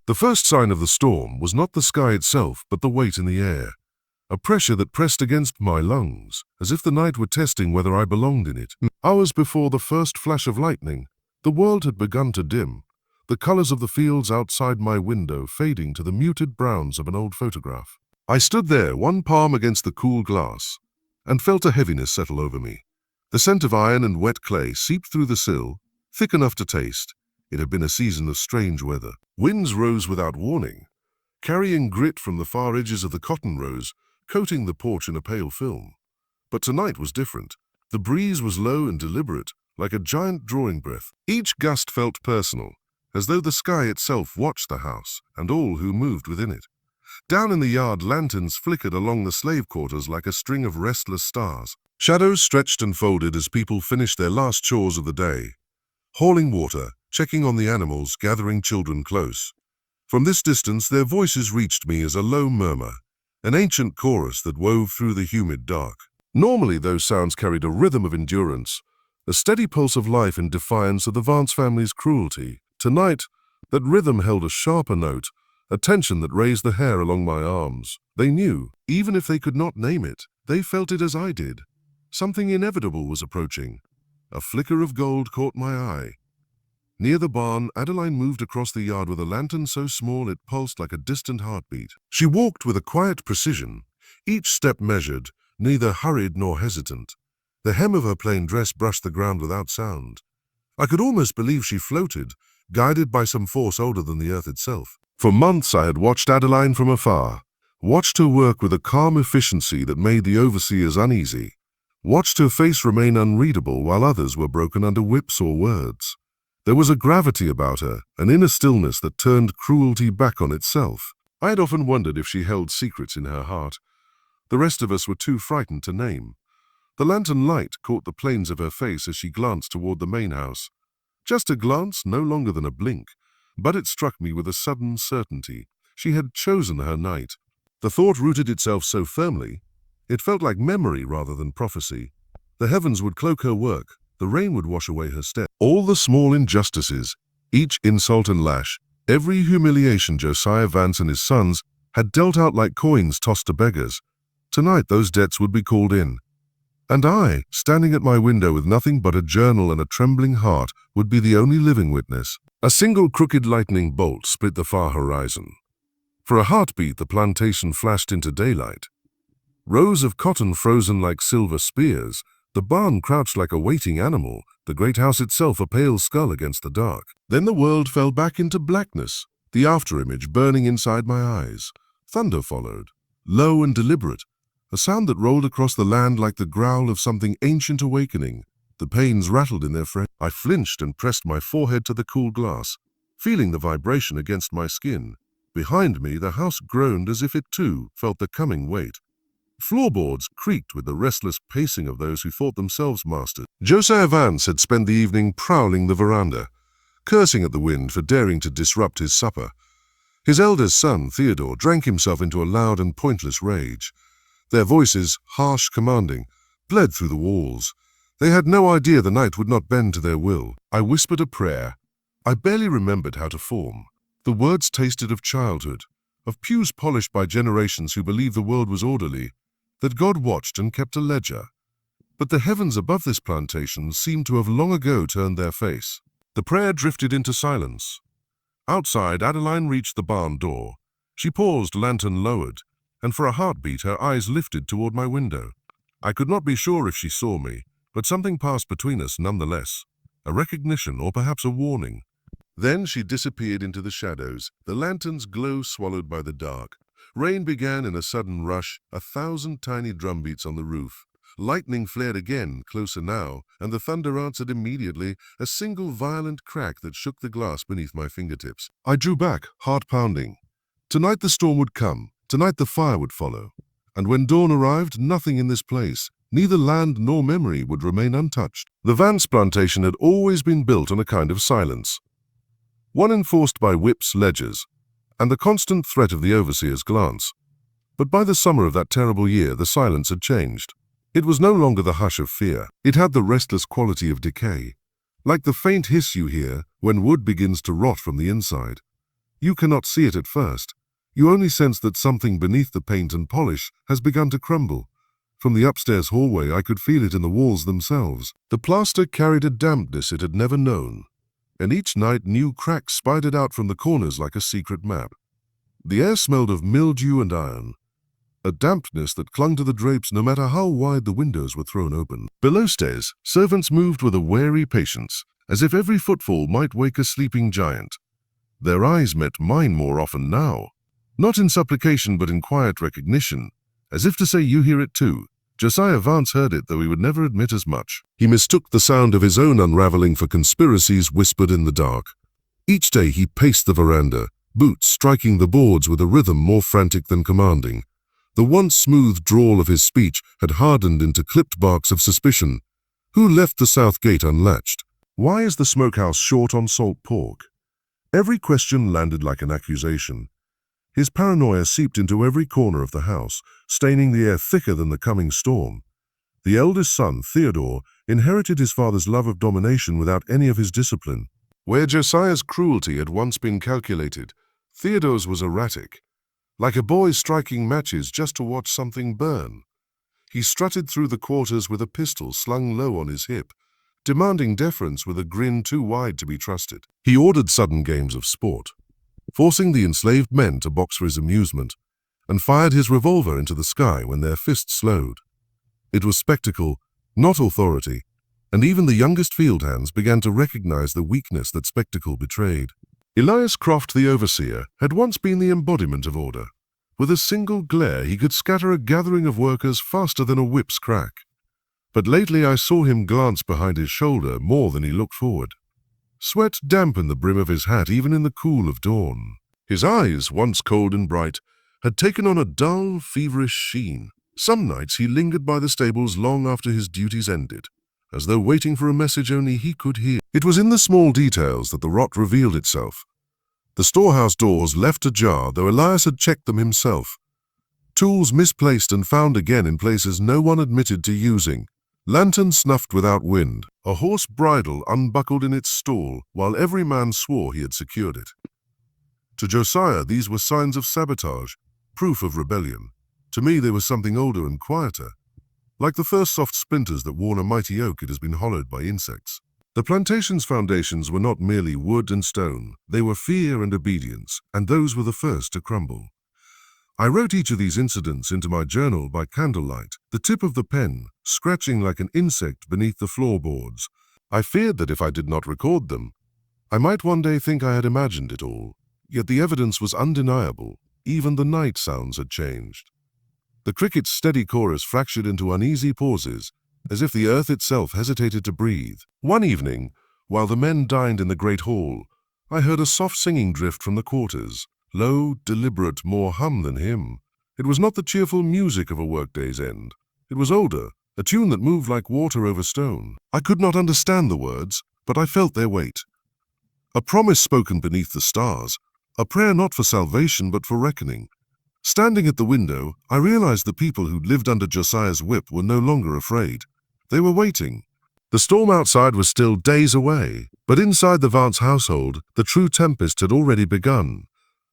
The first sign of the storm was not the sky itself, but the weight in the air, a pressure that pressed against my lungs, as if the night were testing whether I belonged in it. Hours before the first flash of lightning, the world had begun to dim, the colors of the fields outside my window fading to the muted browns of an old photograph. I stood there, one palm against the cool glass, and felt a heaviness settle over me. The scent of iron and wet clay seeped through the sill, thick enough to taste. It had been a season of strange weather. Winds rose without warning, carrying grit from the far edges of the cotton rows, coating the porch in a pale film. But tonight was different. The breeze was low and deliberate, like a giant drawing breath. Each gust felt personal, as though the sky itself watched the house and all who moved within it. Down in the yard, lanterns flickered along the slave quarters like a string of restless stars. Shadows stretched and folded as people finished their last chores of the day, hauling water, checking on the animals, gathering children close. From this distance, their voices reached me as a low murmur, an ancient chorus that wove through the humid dark. Normally, those sounds carried a rhythm of endurance, a steady pulse of life in defiance of the Vance family's cruelty. Tonight, that rhythm held a sharper note, a tension that raised the hair along my arms. They knew, even if they could not name it, they felt it as I did. Something inevitable was approaching. A flicker of gold caught my eye. Near the barn, Adeline moved across the yard with a lantern so small it pulsed like a distant heartbeat. She walked with a quiet precision, each step measured, neither hurried nor hesitant. The hem of her plain dress brushed the ground without sound. I could almost believe she floated, guided by some force older than the earth itself. For months I had watched Adeline from afar, watched her work with a calm efficiency that made the overseers uneasy, watched her face remain unreadable while others were broken under whips or words. There was a gravity about her, an inner stillness that turned cruelty back on itself. I had often wondered if she held secrets in her heart. The rest of us were too frightened to name. The lantern light caught the planes of her face as she glanced toward the main house. Just a glance, no longer than a blink, but it struck me with a sudden certainty. She had chosen her night. The thought rooted itself so firmly, it felt like memory rather than prophecy. The heavens would cloak her work, the rain would wash away her step. All the small injustices, each insult and lash, every humiliation Josiah Vance and his sons had dealt out like coins tossed to beggars. Tonight those debts would be called in. And I, standing at my window with nothing but a journal and a trembling heart, would be the only living witness. A single crooked lightning bolt split the far horizon. For a heartbeat, the plantation flashed into daylight. Rows of cotton frozen like silver spears, the barn crouched like a waiting animal, the great house itself a pale skull against the dark. Then the world fell back into blackness, the afterimage burning inside my eyes. Thunder followed, low and deliberate, a sound that rolled across the land like the growl of something ancient awakening. The panes rattled in their frame. I flinched and pressed my forehead to the cool glass, feeling the vibration against my skin. Behind me, the house groaned as if it too felt the coming weight. Floorboards creaked with the restless pacing of those who thought themselves masters. Josiah Vance had spent the evening prowling the veranda, cursing at the wind for daring to disrupt his supper. His eldest son, Theodore, drank himself into a loud and pointless rage. Their voices, harsh, commanding, bled through the walls. They had no idea the night would not bend to their will. I whispered a prayer. I barely remembered how to form. The words tasted of childhood, of pews polished by generations who believed the world was orderly, that God watched and kept a ledger. But the heavens above this plantation seemed to have long ago turned their face. The prayer drifted into silence. Outside, Adeline reached the barn door. She paused, lantern lowered, and for a heartbeat her eyes lifted toward my window. I could not be sure if she saw me, but something passed between us nonetheless, a recognition or perhaps a warning. Then she disappeared into the shadows, the lantern's glow swallowed by the dark. Rain began in a sudden rush, 1,000 tiny drumbeats on the roof. Lightning flared again, closer now, and the thunder answered immediately, a single violent crack that shook the glass beneath my fingertips. I drew back, heart pounding. Tonight the storm would come, tonight the fire would follow. And when dawn arrived, nothing in this place, neither land nor memory, would remain untouched. The Vance Plantation had always been built on a kind of silence, one enforced by whips, ledgers, and the constant threat of the overseer's glance. But by the summer of that terrible year, the silence had changed. It was no longer the hush of fear. It had the restless quality of decay, like the faint hiss you hear when wood begins to rot from the inside. You cannot see it at first. You only sense that something beneath the paint and polish has begun to crumble. From the upstairs hallway, I could feel it in the walls themselves. The plaster carried a dampness it had never known, and each night new cracks spidered out from the corners like a secret map. The air smelled of mildew and iron, a dampness that clung to the drapes no matter how wide the windows were thrown open. Below stairs, servants moved with a wary patience, as if every footfall might wake a sleeping giant. Their eyes met mine more often now, not in supplication but in quiet recognition, as if to say, "You hear it too." Josiah Vance heard it, though he would never admit as much. He mistook the sound of his own unraveling for conspiracies whispered in the dark. Each day he paced the veranda, boots striking the boards with a rhythm more frantic than commanding. The once smooth drawl of his speech had hardened into clipped barks of suspicion. Who left the south gate unlatched? Why is the smokehouse short on salt pork? Every question landed like an accusation. His paranoia seeped into every corner of the house, staining the air thicker than the coming storm. The eldest son, Theodore, inherited his father's love of domination without any of his discipline. Where Josiah's cruelty had once been calculated, Theodore's was erratic, like a boy striking matches just to watch something burn. He strutted through the quarters with a pistol slung low on his hip, demanding deference with a grin too wide to be trusted. He ordered sudden games of sport, forcing the enslaved men to box for his amusement, and fired his revolver into the sky when their fists slowed. It was spectacle, not authority, and even the youngest field hands began to recognize the weakness that spectacle betrayed. Elias Croft, the overseer, had once been the embodiment of order. With a single glare, he could scatter a gathering of workers faster than a whip's crack. But lately I saw him glance behind his shoulder more than he looked forward. Sweat dampened the brim of his hat even in the cool of dawn. His eyes, once cold and bright, had taken on a dull, feverish sheen. Some nights he lingered by the stables long after his duties ended, as though waiting for a message only he could hear. It was in the small details that the rot revealed itself. The storehouse doors left ajar, though Elias had checked them himself. Tools misplaced and found again in places no one admitted to using. Lanterns snuffed without wind. A horse bridle unbuckled in its stall, while every man swore he had secured it. To Josiah, these were signs of sabotage, proof of rebellion. To me, they were something older and quieter. Like the first soft splinters that warn a mighty oak it has been hollowed by insects. The plantation's foundations were not merely wood and stone. They were fear and obedience, and those were the first to crumble. I wrote each of these incidents into my journal by candlelight, the tip of the pen scratching like an insect beneath the floorboards. I feared that if I did not record them, I might one day think I had imagined it all. Yet the evidence was undeniable. Even the night sounds had changed. The cricket's steady chorus fractured into uneasy pauses, as if the earth itself hesitated to breathe. One evening, while the men dined in the great hall, I heard a soft singing drift from the quarters, low, deliberate, more hum than hymn. It was not the cheerful music of a workday's end. It was older, a tune that moved like water over stone. I could not understand the words, but I felt their weight. A promise spoken beneath the stars, a prayer not for salvation but for reckoning. Standing at the window, I realized the people who'd lived under Josiah's whip were no longer afraid. They were waiting. The storm outside was still days away, but inside the Vance household, the true tempest had already begun.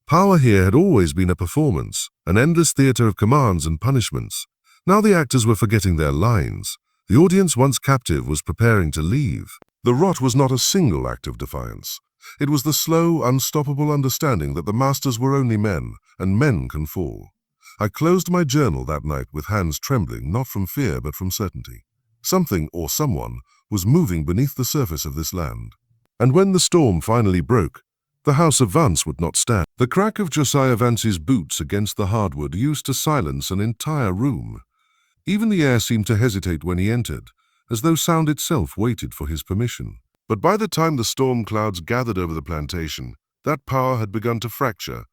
Power here had always been a performance, an endless theater of commands and punishments. Now the actors were forgetting their lines. The audience, once captive, was preparing to leave. The rot was not a single act of defiance. It was the slow, unstoppable understanding that the masters were only men, and men can fall. I closed my journal that night with hands trembling, not from fear but from certainty. Something, or someone, was moving beneath the surface of this land. And when the storm finally broke, the house of Vance would not stand. The crack of Josiah Vance's boots against the hardwood used to silence an entire room. Even the air seemed to hesitate when he entered, as though sound itself waited for his permission. But by the time the storm clouds gathered over the plantation, that power had begun to fracture,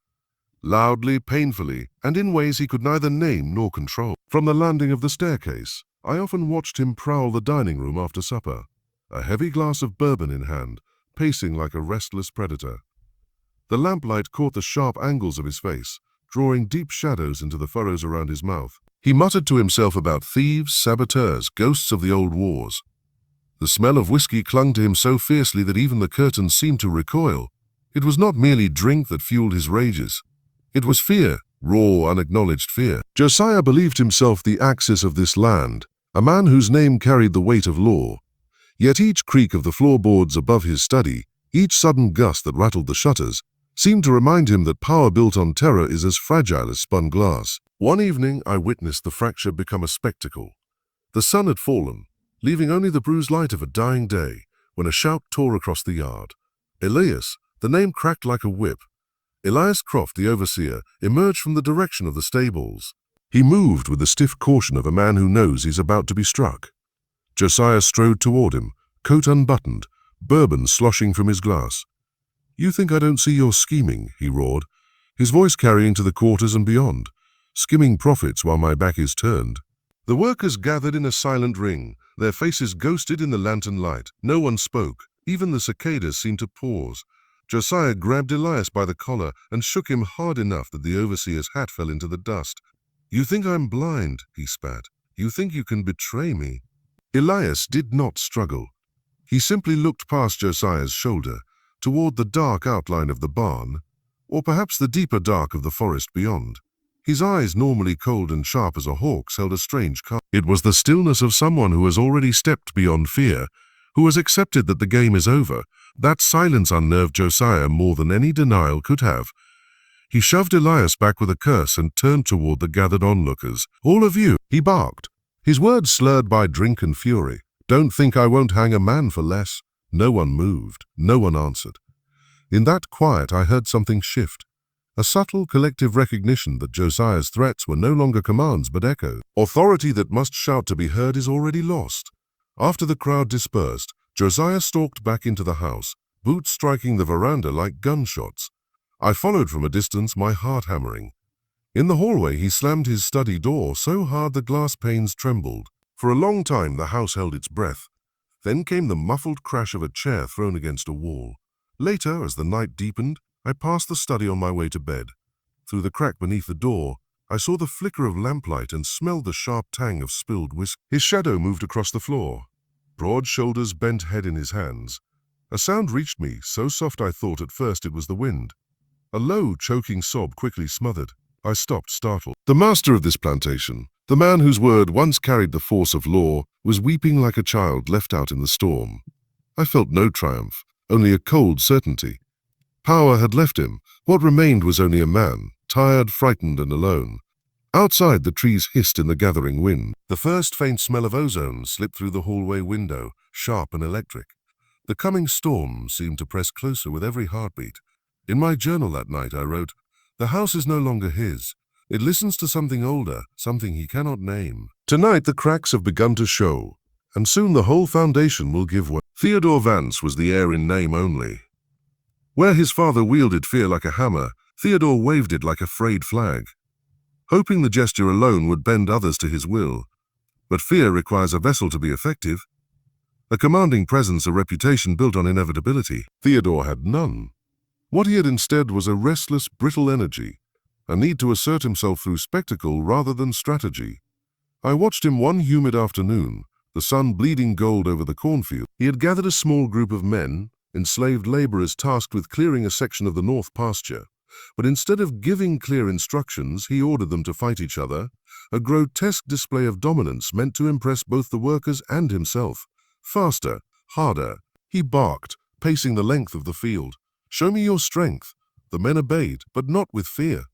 loudly, painfully, and in ways he could neither name nor control. From the landing of the staircase, I often watched him prowl the dining room after supper, a heavy glass of bourbon in hand, pacing like a restless predator. The lamplight caught the sharp angles of his face, drawing deep shadows into the furrows around his mouth. He muttered to himself about thieves, saboteurs, ghosts of the old wars. The smell of whiskey clung to him so fiercely that even the curtains seemed to recoil. It was not merely drink that fueled his rages. It was fear, raw, unacknowledged fear. Josiah believed himself the axis of this land, a man whose name carried the weight of law. Yet each creak of the floorboards above his study, each sudden gust that rattled the shutters, seemed to remind him that power built on terror is as fragile as spun glass. One evening, I witnessed the fracture become a spectacle. The sun had fallen, leaving only the bruised light of a dying day, when a shout tore across the yard. Elias, the name cracked like a whip. Elias Croft, the overseer, emerged from the direction of the stables. He moved with the stiff caution of a man who knows he's about to be struck. Josiah strode toward him, coat unbuttoned, bourbon sloshing from his glass. "You think I don't see your scheming," he roared, his voice carrying to the quarters and beyond, skimming profits while my back is turned. The workers gathered in a silent ring, their faces ghosted in the lantern light. No one spoke. Even the cicadas seemed to pause. Josiah grabbed Elias by the collar and shook him hard enough that the overseer's hat fell into the dust. "You think I'm blind," he spat. "You think you can betray me." Elias did not struggle. He simply looked past Josiah's shoulder, toward the dark outline of the barn, or perhaps the deeper dark of the forest beyond. His eyes, normally cold and sharp as a hawk's, held a strange calm. It was the stillness of someone who has already stepped beyond fear, who has accepted that the game is over. That silence unnerved Josiah more than any denial could have. He shoved Elias back with a curse and turned toward the gathered onlookers. "All of you," he barked, his words slurred by drink and fury. "Don't think I won't hang a man for less." No one moved. No one answered. In that quiet, I heard something shift. A subtle collective recognition that Josiah's threats were no longer commands but echoes. Authority that must shout to be heard is already lost. After the crowd dispersed, Josiah stalked back into the house, boots striking the veranda like gunshots. I followed from a distance, my heart hammering. In the hallway, he slammed his study door so hard the glass panes trembled. For a long time, the house held its breath. Then came the muffled crash of a chair thrown against a wall. Later, as the night deepened, I passed the study on my way to bed. Through the crack beneath the door, I saw the flicker of lamplight and smelled the sharp tang of spilled whiskey. His shadow moved across the floor, broad shoulders, bent head in his hands. A sound reached me, so soft I thought at first it was the wind. A low, choking sob quickly smothered. I stopped, startled. The master of this plantation, the man whose word once carried the force of law, was weeping like a child left out in the storm. I felt no triumph, only a cold certainty. Power had left him. What remained was only a man, tired, frightened, and alone. Outside, the trees hissed in the gathering wind. The first faint smell of ozone slipped through the hallway window, sharp and electric. The coming storm seemed to press closer with every heartbeat. In my journal that night, I wrote, "The house is no longer his. It listens to something older, something he cannot name." Tonight, the cracks have begun to show, and soon the whole foundation will give way. Theodore Vance was the heir in name only. Where his father wielded fear like a hammer, Theodore waved it like a frayed flag, hoping the gesture alone would bend others to his will. But fear requires a vessel to be effective. A commanding presence, a reputation built on inevitability. Theodore had none. What he had instead was a restless, brittle energy, a need to assert himself through spectacle rather than strategy. I watched him one humid afternoon, the sun bleeding gold over the cornfield. He had gathered a small group of men, enslaved laborers tasked with clearing a section of the north pasture. But instead of giving clear instructions, he ordered them to fight each other, a grotesque display of dominance meant to impress both the workers and himself. Faster, harder, he barked, pacing the length of the field. "Show me your strength." The men obeyed, but not with fear.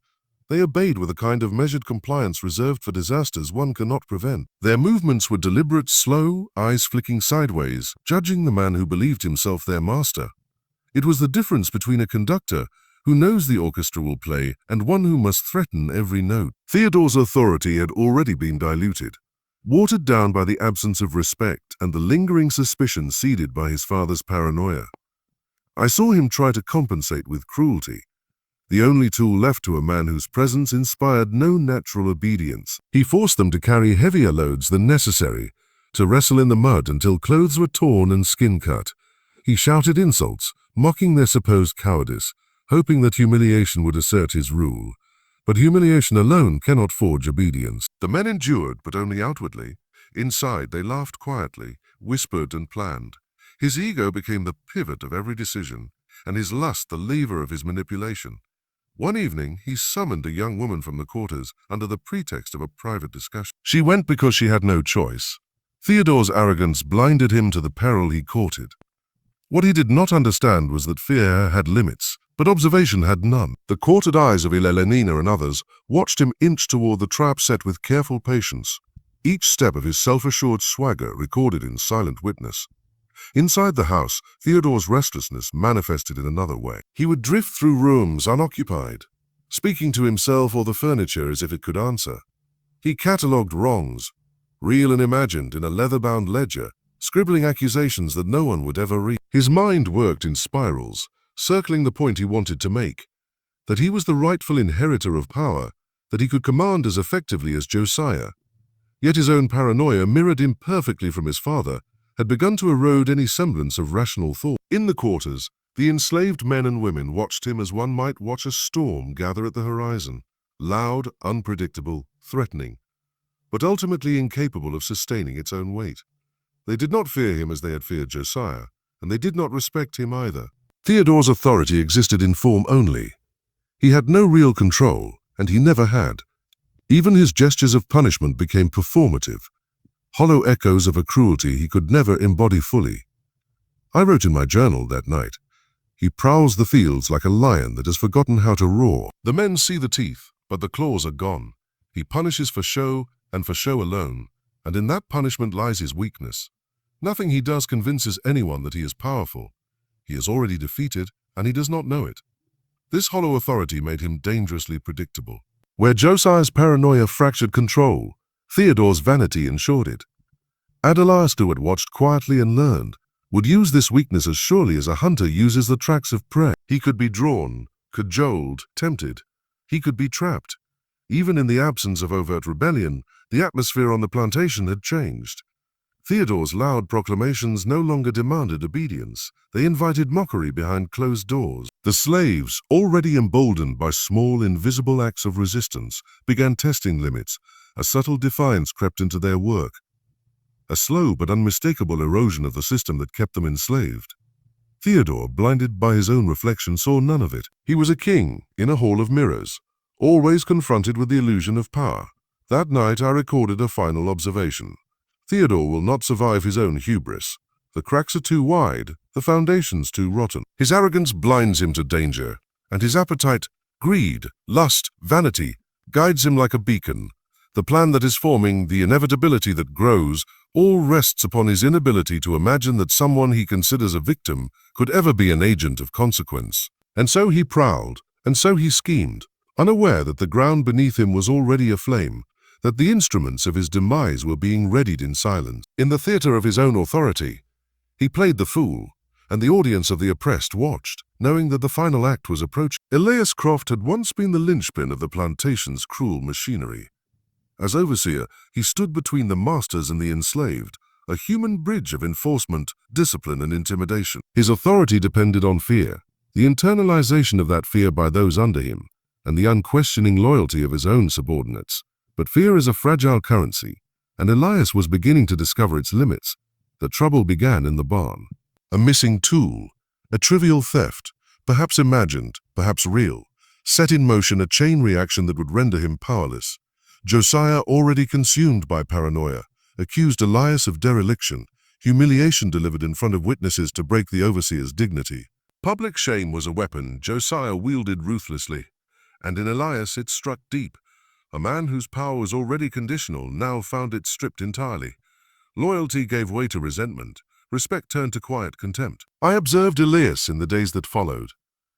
They obeyed with a kind of measured compliance reserved for disasters one cannot prevent. Their movements were deliberate, slow, eyes flicking sideways, judging the man who believed himself their master. It was the difference between a conductor who knows the orchestra will play and one who must threaten every note. Theodore's authority had already been diluted, watered down by the absence of respect and the lingering suspicion seeded by his father's paranoia. I saw him try to compensate with cruelty, the only tool left to a man whose presence inspired no natural obedience. He forced them to carry heavier loads than necessary, to wrestle in the mud until clothes were torn and skin cut. He shouted insults, mocking their supposed cowardice, hoping that humiliation would assert his rule. But humiliation alone cannot forge obedience. The men endured, but only outwardly. Inside, they laughed quietly, whispered and planned. His ego became the pivot of every decision. and his lust the lever of his manipulation. One evening, he summoned a young woman from the quarters under the pretext of a private discussion. She went because she had no choice. Theodore's arrogance blinded him to the peril he courted. What he did not understand was that fear had limits, but observation had none. The courted eyes of Elelenina and others watched him inch toward the trap set with careful patience, each step of his self-assured swagger recorded in silent witness. Inside the house, Theodore's restlessness manifested in another way. He would drift through rooms unoccupied, speaking to himself or the furniture as if it could answer. He catalogued wrongs, real and imagined, in a leather-bound ledger, scribbling accusations that no one would ever read. His mind worked in spirals, circling the point he wanted to make, that he was the rightful inheritor of power, that he could command as effectively as Josiah. Yet his own paranoia, mirrored imperfectly from his father, had begun to erode any semblance of rational thought. In the quarters, the enslaved men and women watched him as one might watch a storm gather at the horizon, loud, unpredictable, threatening, but ultimately incapable of sustaining its own weight. They did not fear him as they had feared Josiah, and they did not respect him either. Theodore's authority existed in form only. He had no real control, and he never had. Even his gestures of punishment became performative, hollow echoes of a cruelty he could never embody fully. I wrote in my journal that night, "He prowls the fields like a lion that has forgotten how to roar. The men see the teeth, but the claws are gone. He punishes for show and for show alone, and in that punishment lies his weakness. Nothing he does convinces anyone that he is powerful. He is already defeated, and he does not know it." This hollow authority made him dangerously predictable. Where Josiah's paranoia fractured control, Theodore's vanity ensured it. Adelias, who had watched quietly and learned, would use this weakness as surely as a hunter uses the tracks of prey. He could be drawn, cajoled, tempted. He could be trapped. Even in the absence of overt rebellion, the atmosphere on the plantation had changed. Theodore's loud proclamations no longer demanded obedience. They invited mockery behind closed doors. The slaves, already emboldened by small, invisible acts of resistance, began testing limits. A subtle defiance crept into their work, a slow but unmistakable erosion of the system that kept them enslaved. Theodore, blinded by his own reflection, saw none of it. He was a king in a hall of mirrors, always confronted with the illusion of power. That night I recorded a final observation. Theodore will not survive his own hubris. The cracks are too wide, the foundations too rotten. His arrogance blinds him to danger, and his appetite, greed, lust, vanity, guides him like a beacon. The plan that is forming, the inevitability that grows, all rests upon his inability to imagine that someone he considers a victim could ever be an agent of consequence. And so he prowled, and so he schemed, unaware that the ground beneath him was already aflame, that the instruments of his demise were being readied in silence. In the theater of his own authority, he played the fool, and the audience of the oppressed watched, knowing that the final act was approaching. Elias Croft had once been the linchpin of the plantation's cruel machinery. As overseer, he stood between the masters and the enslaved, a human bridge of enforcement, discipline, and intimidation. His authority depended on fear, the internalization of that fear by those under him, and the unquestioning loyalty of his own subordinates. But fear is a fragile currency, and Elias was beginning to discover its limits. The trouble began in the barn. A missing tool, a trivial theft, perhaps imagined, perhaps real, set in motion a chain reaction that would render him powerless. Josiah, already consumed by paranoia, accused Elias of dereliction, humiliation delivered in front of witnesses to break the overseer's dignity. Public shame was a weapon Josiah wielded ruthlessly, and in Elias it struck deep. A man whose power was already conditional now found it stripped entirely. Loyalty gave way to resentment. Respect turned to quiet contempt. I observed Elias in the days that followed,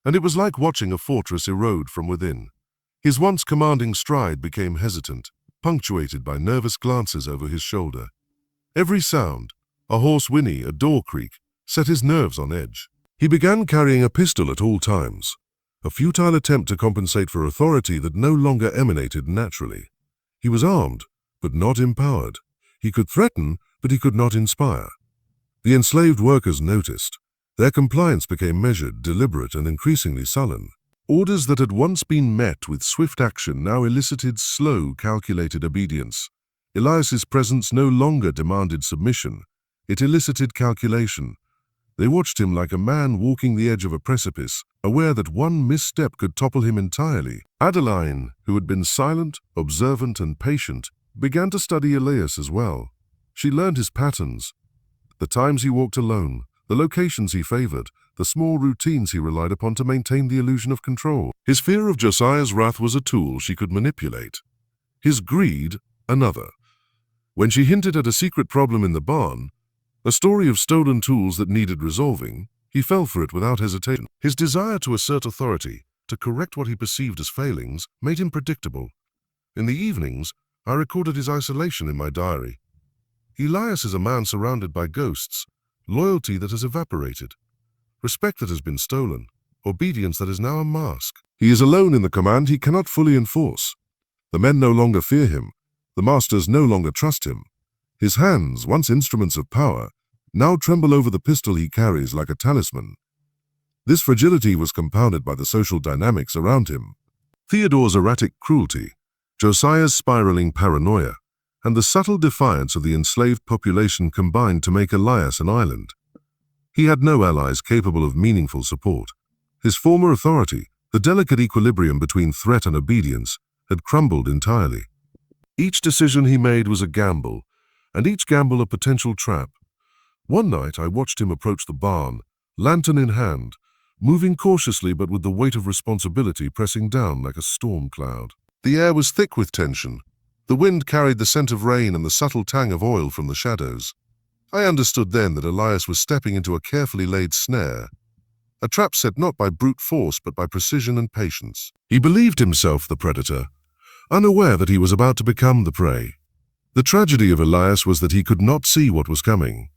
and it was like watching a fortress erode from within. His once commanding stride became hesitant, punctuated by nervous glances over his shoulder. Every sound, a hoarse whinny, a door creak, set his nerves on edge. He began carrying a pistol at all times, a futile attempt to compensate for authority that no longer emanated naturally. He was armed, but not empowered. He could threaten, but he could not inspire. The enslaved workers noticed. Their compliance became measured, deliberate, and increasingly sullen. Orders that had once been met with swift action now elicited slow, calculated obedience. Elias's presence no longer demanded submission. It elicited calculation. They watched him like a man walking the edge of a precipice, aware that one misstep could topple him entirely. Adeline, who had been silent, observant, and patient, began to study Elias as well. She learned his patterns, the times he walked alone, the locations he favored, the small routines he relied upon to maintain the illusion of control. His fear of Josiah's wrath was a tool she could manipulate. His greed, another. When she hinted at a secret problem in the barn, a story of stolen tools that needed resolving, he fell for it without hesitation. His desire to assert authority, to correct what he perceived as failings, made him predictable. In the evenings, I recorded his isolation in my diary. Elias is a man surrounded by ghosts, loyalty that has evaporated, respect that has been stolen, obedience that is now a mask. He is alone in the command he cannot fully enforce. The men no longer fear him. The masters no longer trust him. His hands, once instruments of power, now tremble over the pistol he carries like a talisman. This fragility was compounded by the social dynamics around him. Theodore's erratic cruelty, Josiah's spiraling paranoia, and the subtle defiance of the enslaved population combined to make Elias an island. He had no allies capable of meaningful support. His former authority, the delicate equilibrium between threat and obedience, had crumbled entirely. Each decision he made was a gamble, and each gamble a potential trap. One night I watched him approach the barn, lantern in hand, moving cautiously but with the weight of responsibility pressing down like a storm cloud. The air was thick with tension. The wind carried the scent of rain and the subtle tang of oil from the shadows. I understood then that Elias was stepping into a carefully laid snare, a trap set not by brute force but by precision and patience. He believed himself the predator, unaware that he was about to become the prey. The tragedy of Elias was that he could not see what was coming.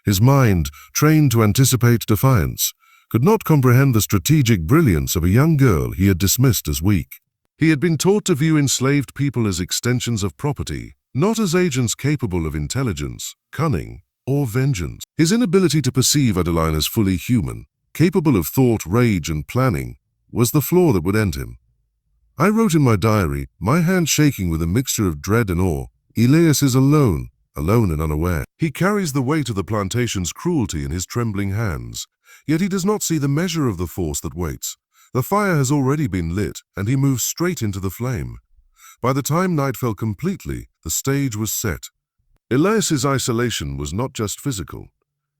His mind, trained to anticipate defiance, could not comprehend the strategic brilliance of a young girl he had dismissed as weak. He had been taught to view enslaved people as extensions of property, not as agents capable of intelligence, cunning, or vengeance. His inability to perceive Adeline as fully human, capable of thought, rage, and planning, was the flaw that would end him. I wrote in my diary, my hand shaking with a mixture of dread and awe, Elias is alone and unaware. He carries the weight of the plantation's cruelty in his trembling hands, yet he does not see the measure of the force that waits. The fire has already been lit, and he moves straight into the flame. By the time night fell completely, the stage was set. Elias's isolation was not just physical.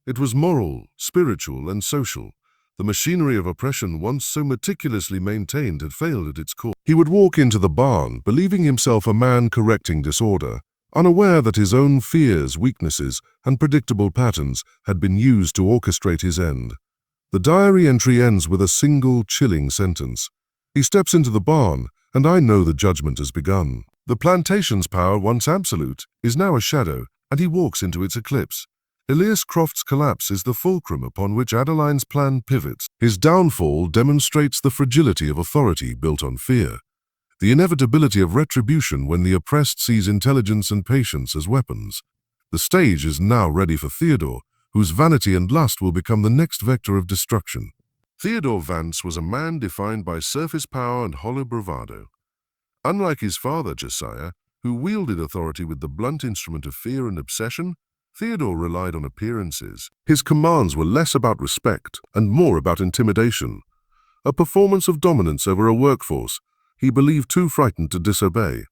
It was moral, spiritual, and social. The machinery of oppression once so meticulously maintained had failed at its core. He would walk into the barn, believing himself a man correcting disorder, unaware that his own fears, weaknesses, and predictable patterns had been used to orchestrate his end. The diary entry ends with a single chilling sentence. He steps into the barn, and I know the judgment has begun. The plantation's power, once absolute, is now a shadow, and he walks into its eclipse. Elias Croft's collapse is the fulcrum upon which Adeline's plan pivots. His downfall demonstrates the fragility of authority built on fear, the inevitability of retribution when the oppressed sees intelligence and patience as weapons. The stage is now ready for Theodore, whose vanity and lust will become the next vector of destruction. Theodore Vance was a man defined by surface power and hollow bravado. Unlike his father, Josiah, who wielded authority with the blunt instrument of fear and obsession, Theodore relied on appearances. His commands were less about respect and more about intimidation, a performance of dominance over a workforce he believed too frightened to disobey.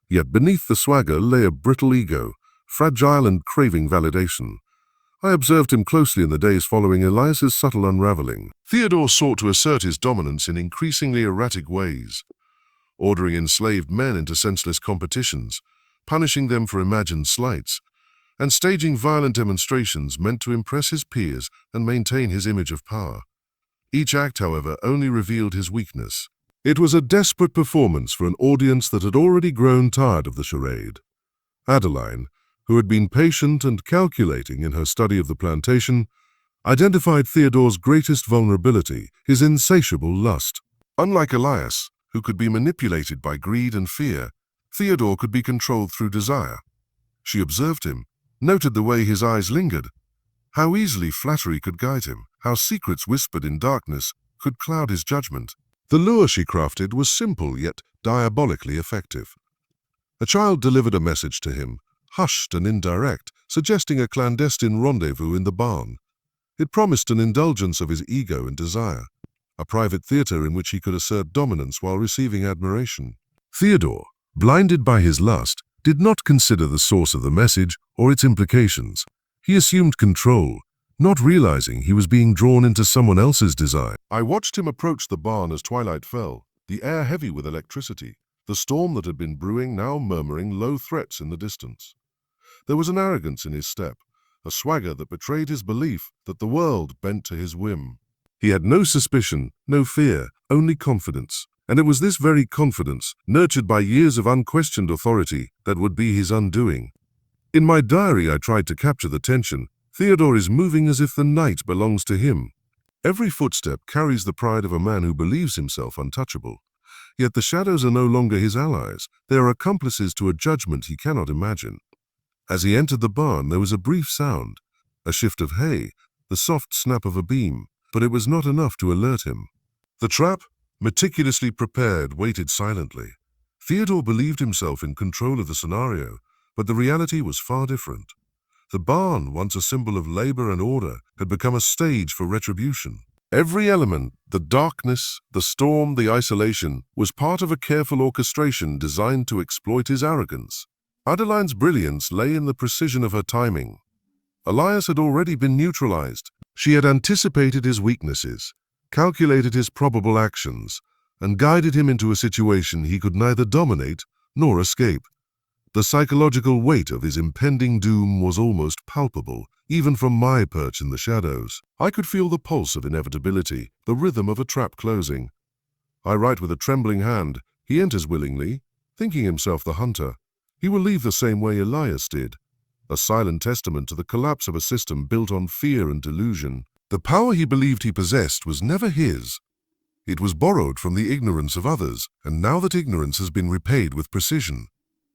Yet beneath the swagger lay a brittle ego, fragile and craving validation. I observed him closely in the days following Elias's subtle unraveling. Theodore sought to assert his dominance in increasingly erratic ways, ordering enslaved men into senseless competitions, punishing them for imagined slights, and staging violent demonstrations meant to impress his peers and maintain his image of power. Each act, however, only revealed his weakness. It was a desperate performance for an audience that had already grown tired of the charade. Adeline, who had been patient and calculating in her study of the plantation, identified Theodore's greatest vulnerability, his insatiable lust. Unlike Elias, who could be manipulated by greed and fear, Theodore could be controlled through desire. She observed him, noted the way his eyes lingered, how easily flattery could guide him, how secrets whispered in darkness could cloud his judgment. The lure she crafted was simple yet diabolically effective. A child delivered a message to him, hushed and indirect, suggesting a clandestine rendezvous in the barn. It promised an indulgence of his ego and desire, a private theater in which he could assert dominance while receiving admiration. Theodore, blinded by his lust, did not consider the source of the message or its implications. He assumed control, not realizing he was being drawn into someone else's desire. I watched him approach the barn as twilight fell, the air heavy with electricity, the storm that had been brewing now murmuring low threats in the distance. There was an arrogance in his step, a swagger that betrayed his belief that the world bent to his whim. He had no suspicion, no fear, only confidence. And it was this very confidence, nurtured by years of unquestioned authority, that would be his undoing. In my diary I tried to capture the tension. Theodore is moving as if the night belongs to him. Every footstep carries the pride of a man who believes himself untouchable. Yet the shadows are no longer his allies. They are accomplices to a judgment he cannot imagine. As he entered the barn, there was a brief sound, a shift of hay, the soft snap of a beam, but it was not enough to alert him. The trap, meticulously prepared, waited silently. Theodore believed himself in control of the scenario, but the reality was far different. The barn, once a symbol of labor and order, had become a stage for retribution. Every element, the darkness, the storm, the isolation, was part of a careful orchestration designed to exploit his arrogance. Adeline's brilliance lay in the precision of her timing. Elias had already been neutralized. She had anticipated his weaknesses, calculated his probable actions, and guided him into a situation he could neither dominate nor escape. The psychological weight of his impending doom was almost palpable, even from my perch in the shadows. I could feel the pulse of inevitability, the rhythm of a trap closing. I write with a trembling hand. He enters willingly, thinking himself the hunter. He will leave the same way Elias did, a silent testament to the collapse of a system built on fear and delusion. The power he believed he possessed was never his. It was borrowed from the ignorance of others, and now that ignorance has been repaid with precision.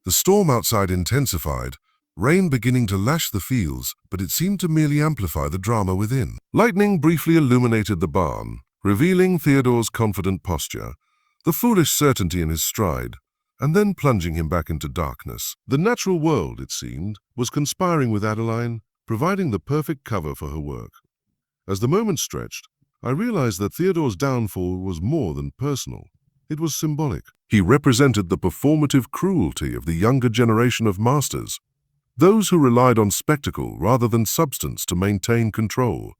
The storm outside intensified, rain beginning to lash the fields, but it seemed to merely amplify the drama within. Lightning briefly illuminated the barn, revealing Theodore's confident posture, the foolish certainty in his stride, and then plunging him back into darkness. The natural world, it seemed, was conspiring with Adeline, providing the perfect cover for her work. As the moment stretched, I realized that Theodore's downfall was more than personal. It was symbolic. He represented the performative cruelty of the younger generation of masters, those who relied on spectacle rather than substance to maintain control.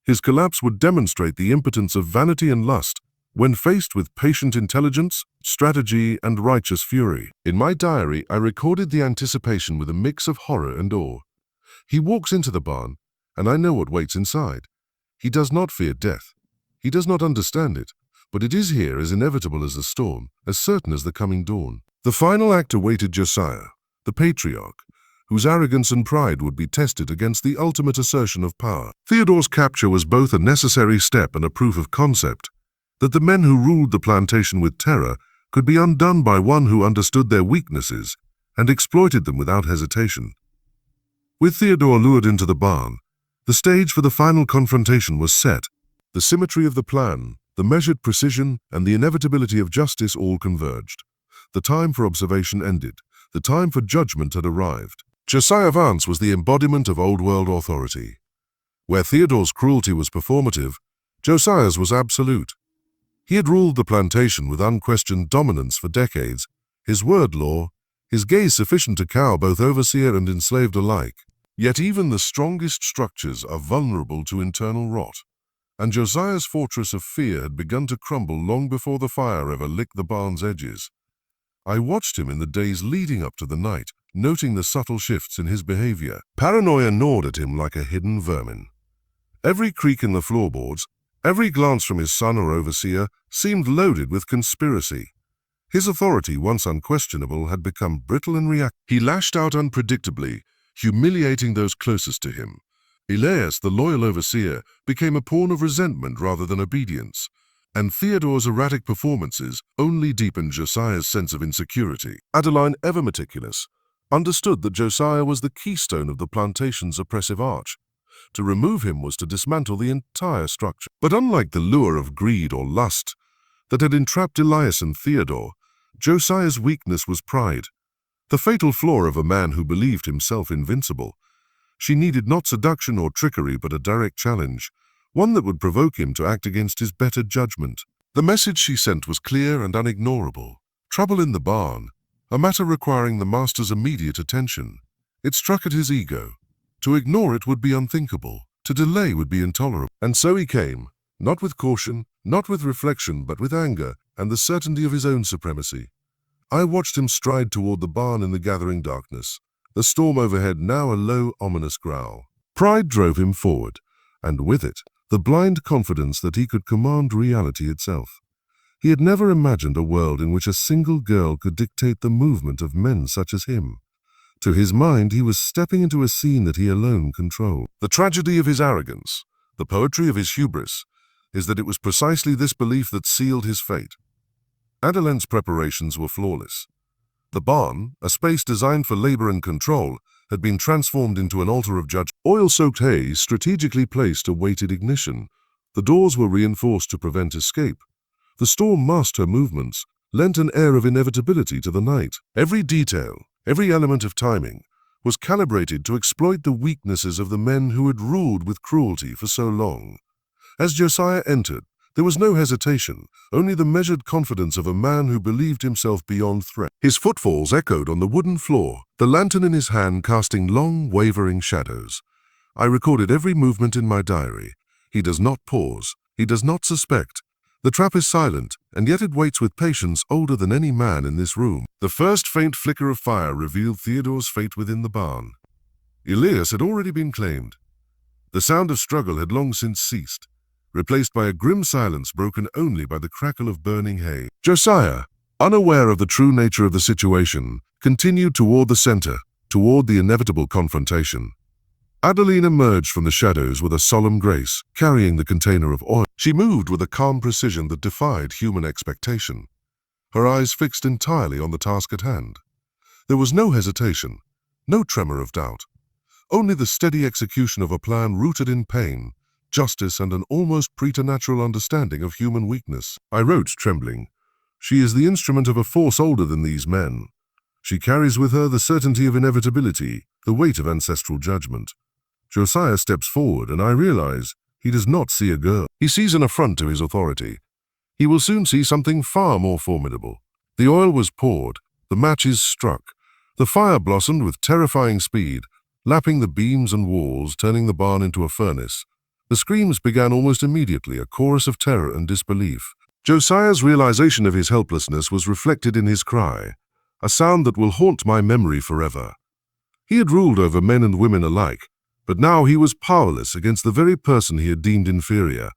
His collapse would demonstrate the impotence of vanity and lust when faced with patient intelligence, strategy, and righteous fury. In my diary, I recorded the anticipation with a mix of horror and awe. He walks into the barn, and I know what waits inside. He does not fear death. He does not understand it, but it is here as inevitable as the storm, as certain as the coming dawn. The final act awaited Josiah, the patriarch, whose arrogance and pride would be tested against the ultimate assertion of power. Theodore's capture was both a necessary step and a proof of concept, that the men who ruled the plantation with terror could be undone by one who understood their weaknesses and exploited them without hesitation. With Theodore lured into the barn, the stage for the final confrontation was set. The symmetry of the plan, the measured precision, and the inevitability of justice all converged. The time for observation ended. The time for judgment had arrived. Josiah Vance was the embodiment of old-world authority. Where Theodore's cruelty was performative, Josiah's was absolute. He had ruled the plantation with unquestioned dominance for decades, his word law, his gaze sufficient to cow both overseer and enslaved alike. Yet even the strongest structures are vulnerable to internal rot, and Josiah's fortress of fear had begun to crumble long before the fire ever licked the barn's edges. I watched him in the days leading up to the night, noting the subtle shifts in his behavior. Paranoia gnawed at him like a hidden vermin. Every creak in the floorboards, every glance from his son or overseer seemed loaded with conspiracy. His authority, once unquestionable, had become brittle and reactive. He lashed out unpredictably, humiliating those closest to him. Elias, the loyal overseer, became a pawn of resentment rather than obedience, and Theodore's erratic performances only deepened Josiah's sense of insecurity. Adeline, ever meticulous, understood that Josiah was the keystone of the plantation's oppressive arch. To remove him was to dismantle the entire structure. But unlike the lure of greed or lust that had entrapped Elias and Theodore, Josiah's weakness was pride, the fatal flaw of a man who believed himself invincible. She needed not seduction or trickery, but a direct challenge, one that would provoke him to act against his better judgment. The message she sent was clear and unignorable. Trouble in the barn, a matter requiring the master's immediate attention. It struck at his ego. To ignore it would be unthinkable. To delay would be intolerable. And so he came, not with caution, not with reflection, but with anger and the certainty of his own supremacy. I watched him stride toward the barn in the gathering darkness, the storm overhead now a low, ominous growl. Pride drove him forward, and with it, the blind confidence that he could command reality itself. He had never imagined a world in which a single girl could dictate the movement of men such as him. To his mind, he was stepping into a scene that he alone controlled. The tragedy of his arrogance, the poetry of his hubris, is that it was precisely this belief that sealed his fate. Adeline's preparations were flawless. The barn, a space designed for labor and control, had been transformed into an altar of judgment. Oil-soaked hay strategically placed a weighted ignition. The doors were reinforced to prevent escape. The storm masked her movements, lent an air of inevitability to the night. Every detail, every element of timing, was calibrated to exploit the weaknesses of the men who had ruled with cruelty for so long. As Josiah entered, there was no hesitation, only the measured confidence of a man who believed himself beyond threat. His footfalls echoed on the wooden floor, the lantern in his hand casting long, wavering shadows. I recorded every movement in my diary. He does not pause. He does not suspect. The trap is silent, and yet it waits with patience older than any man in this room. The first faint flicker of fire revealed Theodore's fate within the barn. Elias had already been claimed. The sound of struggle had long since ceased, replaced by a grim silence broken only by the crackle of burning hay. Josiah, unaware of the true nature of the situation, continued toward the center, toward the inevitable confrontation. Adeline emerged from the shadows with a solemn grace, carrying the container of oil. She moved with a calm precision that defied human expectation, her eyes fixed entirely on the task at hand. There was no hesitation, no tremor of doubt, only the steady execution of a plan rooted in pain, justice, and an almost preternatural understanding of human weakness. I wrote, trembling, "She is the instrument of a force older than these men. She carries with her the certainty of inevitability, the weight of ancestral judgment." Josiah steps forward, and I realize he does not see a girl. He sees an affront to his authority. He will soon see something far more formidable. The oil was poured, the matches struck. The fire blossomed with terrifying speed, lapping the beams and walls, turning the barn into a furnace. The screams began almost immediately, a chorus of terror and disbelief. Josiah's realization of his helplessness was reflected in his cry, a sound that will haunt my memory forever. He had ruled over men and women alike, but now he was powerless against the very person he had deemed inferior.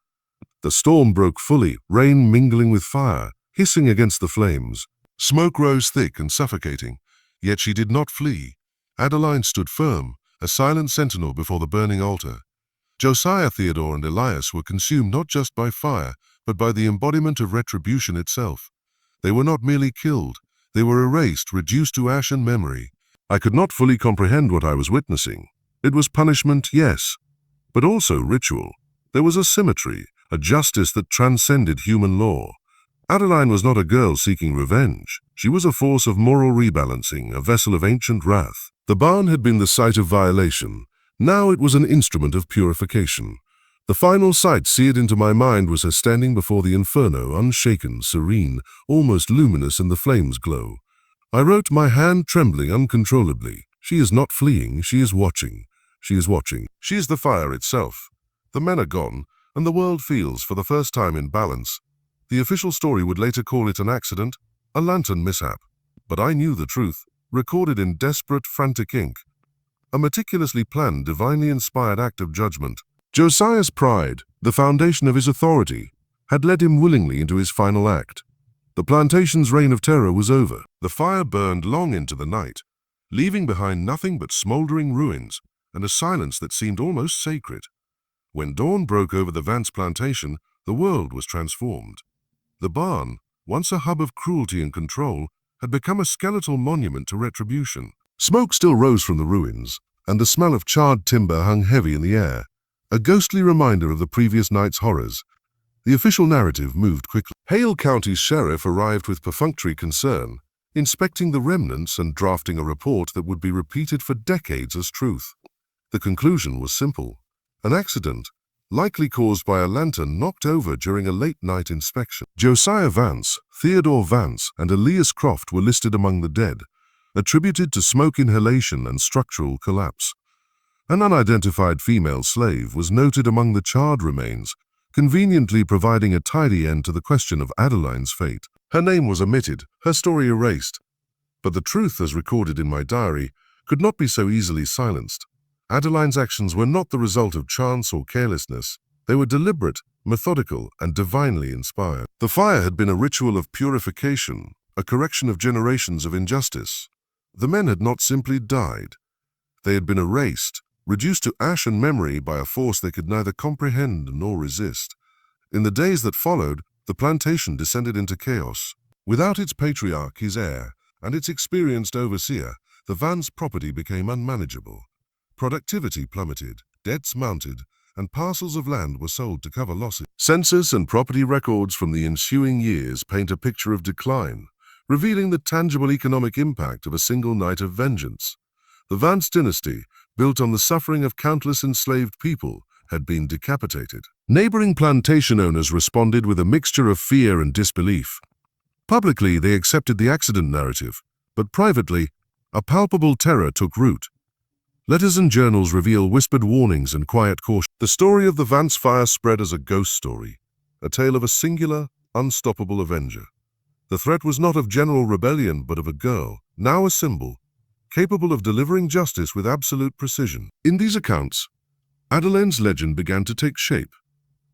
The storm broke fully, rain mingling with fire, hissing against the flames. Smoke rose thick and suffocating, yet she did not flee. Adeline stood firm, a silent sentinel before the burning altar. Josiah, Theodore, and Elias were consumed not just by fire, but by the embodiment of retribution itself. They were not merely killed, they were erased, reduced to ash and memory. I could not fully comprehend what I was witnessing. It was punishment, yes, but also ritual. There was a symmetry, a justice that transcended human law. Adeline was not a girl seeking revenge. She was a force of moral rebalancing, a vessel of ancient wrath. The barn had been the site of violation. Now it was an instrument of purification. The final sight seared into my mind was her standing before the inferno, unshaken, serene, almost luminous in the flame's glow. I wrote, my hand trembling uncontrollably. She is not fleeing, she is watching. She is watching. She is the fire itself. The men are gone, and the world feels, for the first time, in balance. The official story would later call it an accident, a lantern mishap. But I knew the truth, recorded in desperate, frantic ink. A meticulously planned, divinely inspired act of judgment. Josiah's pride, the foundation of his authority, had led him willingly into his final act. The plantation's reign of terror was over. The fire burned long into the night, leaving behind nothing but smoldering ruins and a silence that seemed almost sacred. When dawn broke over the Vance Plantation, the world was transformed. The barn, once a hub of cruelty and control, had become a skeletal monument to retribution. Smoke still rose from the ruins, and the smell of charred timber hung heavy in the air, a ghostly reminder of the previous night's horrors. The official narrative moved quickly. Hale County's sheriff arrived with perfunctory concern, inspecting the remnants and drafting a report that would be repeated for decades as truth. The conclusion was simple: an accident, likely caused by a lantern knocked over during a late-night inspection. Josiah Vance, Theodore Vance, and Elias Croft were listed among the dead, attributed to smoke inhalation and structural collapse. An unidentified female slave was noted among the charred remains, conveniently providing a tidy end to the question of Adeline's fate. Her name was omitted, her story erased. But the truth, as recorded in my diary, could not be so easily silenced. Adeline's actions were not the result of chance or carelessness. They were deliberate, methodical, and divinely inspired. The fire had been a ritual of purification, a correction of generations of injustice. The men had not simply died. They had been erased, reduced to ash and memory by a force they could neither comprehend nor resist. In the days that followed, the plantation descended into chaos. Without its patriarch, his heir, and its experienced overseer, the Vance property became unmanageable. Productivity plummeted, debts mounted, and parcels of land were sold to cover losses. Census and property records from the ensuing years paint a picture of decline, revealing the tangible economic impact of a single night of vengeance. The Vance dynasty, built on the suffering of countless enslaved people, had been decapitated. Neighboring plantation owners responded with a mixture of fear and disbelief. Publicly, they accepted the accident narrative, but privately, a palpable terror took root. Letters and journals reveal whispered warnings and quiet caution. The story of the Vance fire spread as a ghost story, a tale of a singular, unstoppable avenger. The threat was not of general rebellion, but of a girl, now a symbol, capable of delivering justice with absolute precision. In these accounts, Adeline's legend began to take shape,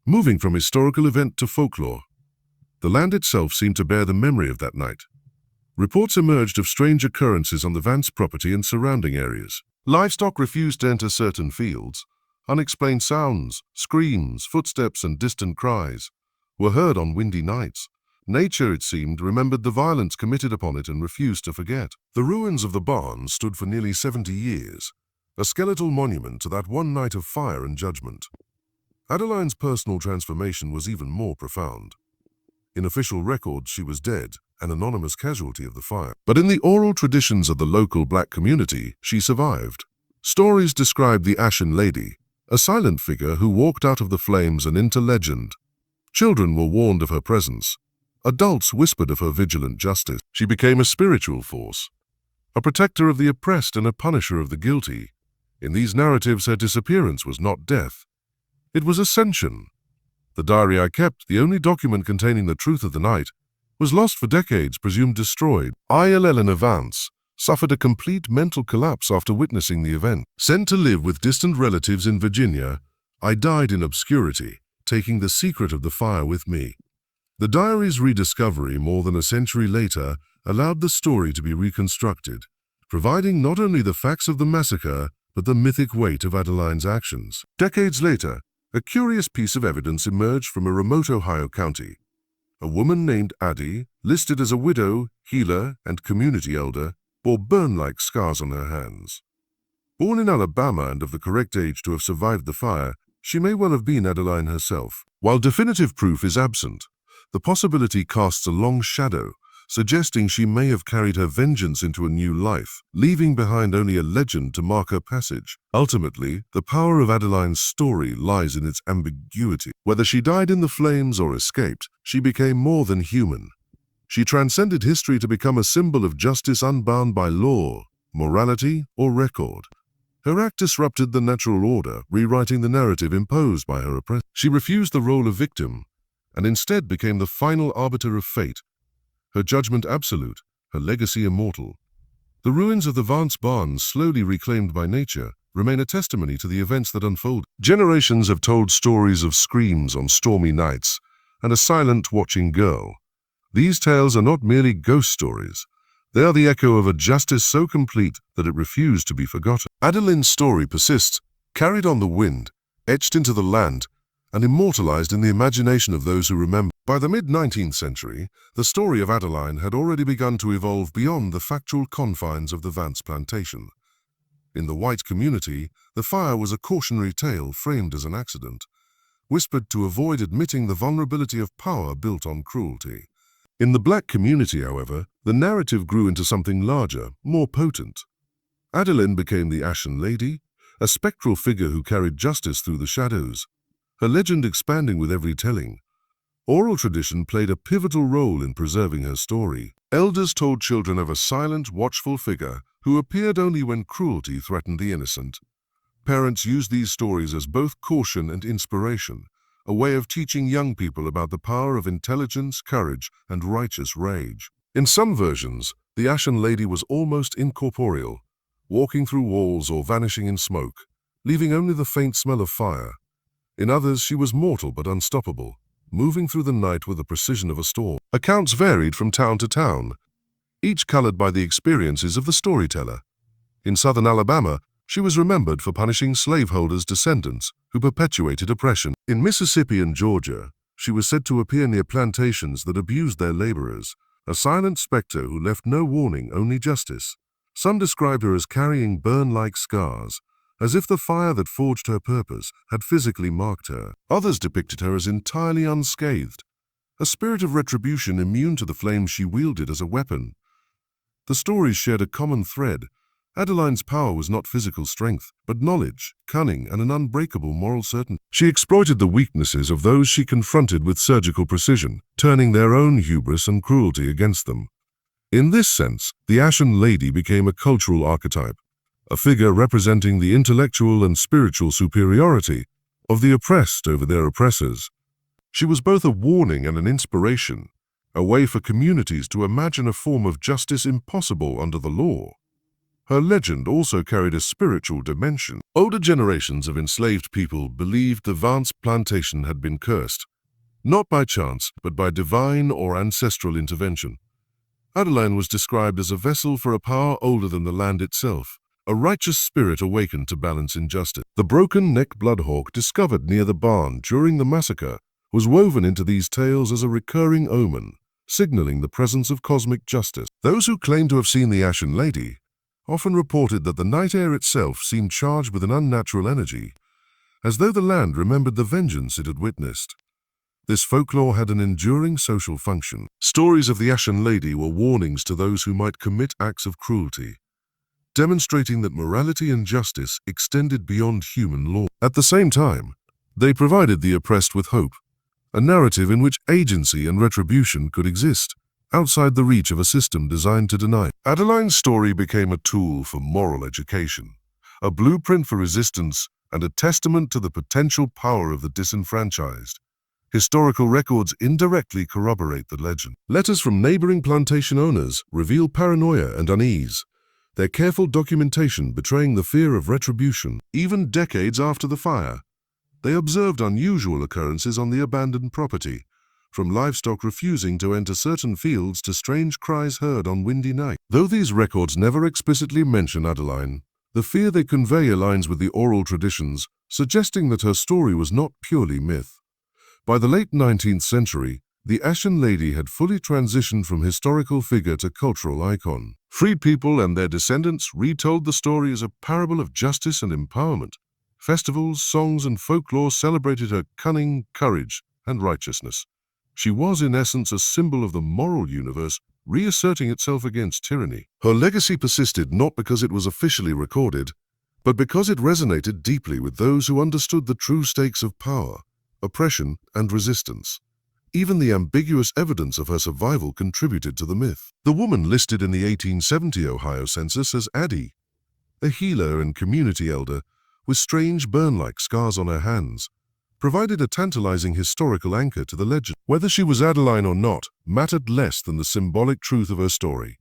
moving from historical event to folklore. The land itself seemed to bear the memory of that night. Reports emerged of strange occurrences on the Vance property and surrounding areas. Livestock refused to enter certain fields. Unexplained sounds, screams, footsteps, and distant cries were heard on windy nights. Nature, it seemed, remembered the violence committed upon it and refused to forget. The ruins of the barn stood for nearly 70 years, a skeletal monument to that one night of fire and judgment. Adeline's personal transformation was even more profound. In official records, she was dead, an anonymous casualty of the fire. But in the oral traditions of the local black community, she survived. Stories described the Ashen Lady, a silent figure who walked out of the flames and into legend. Children were warned of her presence. Adults whispered of her vigilant justice. She became a spiritual force, a protector of the oppressed and a punisher of the guilty. In these narratives, her disappearance was not death. It was ascension. The diary I kept, the only document containing the truth of the night, was lost for decades, presumed destroyed. I, Eleanor Vance, suffered a complete mental collapse after witnessing the event. Sent to live with distant relatives in Virginia, I died in obscurity, taking the secret of the fire with me. The diary's rediscovery more than a century later allowed the story to be reconstructed, providing not only the facts of the massacre, but the mythic weight of Adeline's actions. Decades later, a curious piece of evidence emerged from a remote Ohio county. A woman named Addie, listed as a widow, healer, and community elder, bore burn-like scars on her hands. Born in Alabama and of the correct age to have survived the fire, she may well have been Adeline herself. While definitive proof is absent, the possibility casts a long shadow, suggesting she may have carried her vengeance into a new life, leaving behind only a legend to mark her passage. Ultimately, the power of Adeline's story lies in its ambiguity. Whether she died in the flames or escaped, she became more than human. She transcended history to become a symbol of justice unbound by law, morality, or record. Her act disrupted the natural order, rewriting the narrative imposed by her oppressor. She refused the role of victim, and instead became the final arbiter of fate, her judgment absolute, her legacy immortal. The ruins of the Vance barns, slowly reclaimed by nature, remain a testimony to the events that unfolded. Generations have told stories of screams on stormy nights and a silent, watching girl. These tales are not merely ghost stories. They are the echo of a justice so complete that it refused to be forgotten. Adeline's story persists, carried on the wind, etched into the land, and immortalized in the imagination of those who remember. By the mid-19th century, the story of Adeline had already begun to evolve beyond the factual confines of the Vance Plantation. In the white community, the fire was a cautionary tale framed as an accident, whispered to avoid admitting the vulnerability of power built on cruelty. In the black community, however, the narrative grew into something larger, more potent. Adeline became the Ashen Lady, a spectral figure who carried justice through the shadows, her legend expanding with every telling. Oral tradition played a pivotal role in preserving her story. Elders told children of a silent, watchful figure who appeared only when cruelty threatened the innocent. Parents used these stories as both caution and inspiration, a way of teaching young people about the power of intelligence, courage, and righteous rage. In some versions, the Ashen Lady was almost incorporeal, walking through walls or vanishing in smoke, leaving only the faint smell of fire. In others, she was mortal but unstoppable, moving through the night with the precision of a storm. Accounts varied from town to town, each colored by the experiences of the storyteller. In southern Alabama, she was remembered for punishing slaveholders' descendants who perpetuated oppression. In Mississippi and Georgia, she was said to appear near plantations that abused their laborers, a silent specter who left no warning, only justice. Some described her as carrying burn-like scars, as if the fire that forged her purpose had physically marked her. Others depicted her as entirely unscathed, a spirit of retribution immune to the flames she wielded as a weapon. The stories shared a common thread. Adeline's power was not physical strength, but knowledge, cunning, and an unbreakable moral certainty. She exploited the weaknesses of those she confronted with surgical precision, turning their own hubris and cruelty against them. In this sense, the Ashen Lady became a cultural archetype, a figure representing the intellectual and spiritual superiority of the oppressed over their oppressors. She was both a warning and an inspiration, a way for communities to imagine a form of justice impossible under the law. Her legend also carried a spiritual dimension. Older generations of enslaved people believed the Vance Plantation had been cursed, not by chance, but by divine or ancestral intervention. Adeline was described as a vessel for a power older than the land itself, a righteous spirit awakened to balance injustice. The broken-necked bloodhawk discovered near the barn during the massacre was woven into these tales as a recurring omen, signaling the presence of cosmic justice. Those who claimed to have seen the Ashen Lady often reported that the night air itself seemed charged with an unnatural energy, as though the land remembered the vengeance it had witnessed. This folklore had an enduring social function. Stories of the Ashen Lady were warnings to those who might commit acts of cruelty, demonstrating that morality and justice extended beyond human law. At the same time, they provided the oppressed with hope, a narrative in which agency and retribution could exist, outside the reach of a system designed to deny. Adeline's story became a tool for moral education, a blueprint for resistance, and a testament to the potential power of the disenfranchised. Historical records indirectly corroborate the legend. Letters from neighboring plantation owners reveal paranoia and unease, their careful documentation betraying the fear of retribution. Even decades after the fire, they observed unusual occurrences on the abandoned property, from livestock refusing to enter certain fields to strange cries heard on windy nights. Though these records never explicitly mention Adeline, the fear they convey aligns with the oral traditions, suggesting that her story was not purely myth. By the late 19th century, the Ashen Lady had fully transitioned from historical figure to cultural icon. Freed people and their descendants retold the story as a parable of justice and empowerment. Festivals, songs, and folklore celebrated her cunning, courage, and righteousness. She was, in essence, a symbol of the moral universe, reasserting itself against tyranny. Her legacy persisted not because it was officially recorded, but because it resonated deeply with those who understood the true stakes of power, oppression, and resistance. Even the ambiguous evidence of her survival contributed to the myth. The woman listed in the 1870 Ohio census as Addie, a healer and community elder with strange burn-like scars on her hands, provided a tantalizing historical anchor to the legend. Whether she was Adeline or not mattered less than the symbolic truth of her story.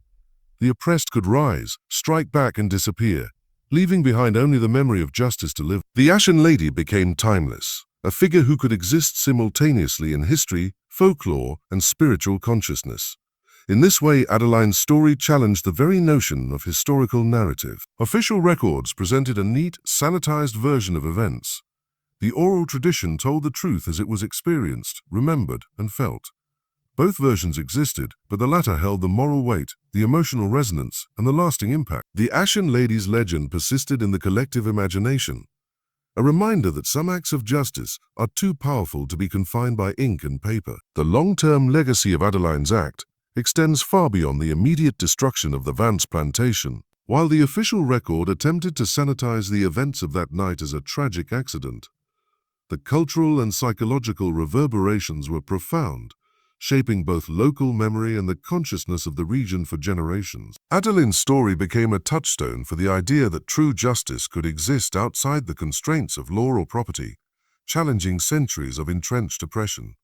The oppressed could rise, strike back, and disappear, leaving behind only the memory of justice to live. The Ashen Lady became timeless, a figure who could exist simultaneously in history, folklore, and spiritual consciousness. In this way, Adeline's story challenged the very notion of historical narrative. Official records presented a neat, sanitized version of events. The oral tradition told the truth as it was experienced, remembered, and felt. Both versions existed, but the latter held the moral weight, the emotional resonance, and the lasting impact. The Ashen Lady's legend persisted in the collective imagination, a reminder that some acts of justice are too powerful to be confined by ink and paper. The long-term legacy of Adeline's act extends far beyond the immediate destruction of the Vance Plantation. While the official record attempted to sanitize the events of that night as a tragic accident, the cultural and psychological reverberations were profound, shaping both local memory and the consciousness of the region for generations. Adeline's story became a touchstone for the idea that true justice could exist outside the constraints of law or property, challenging centuries of entrenched oppression.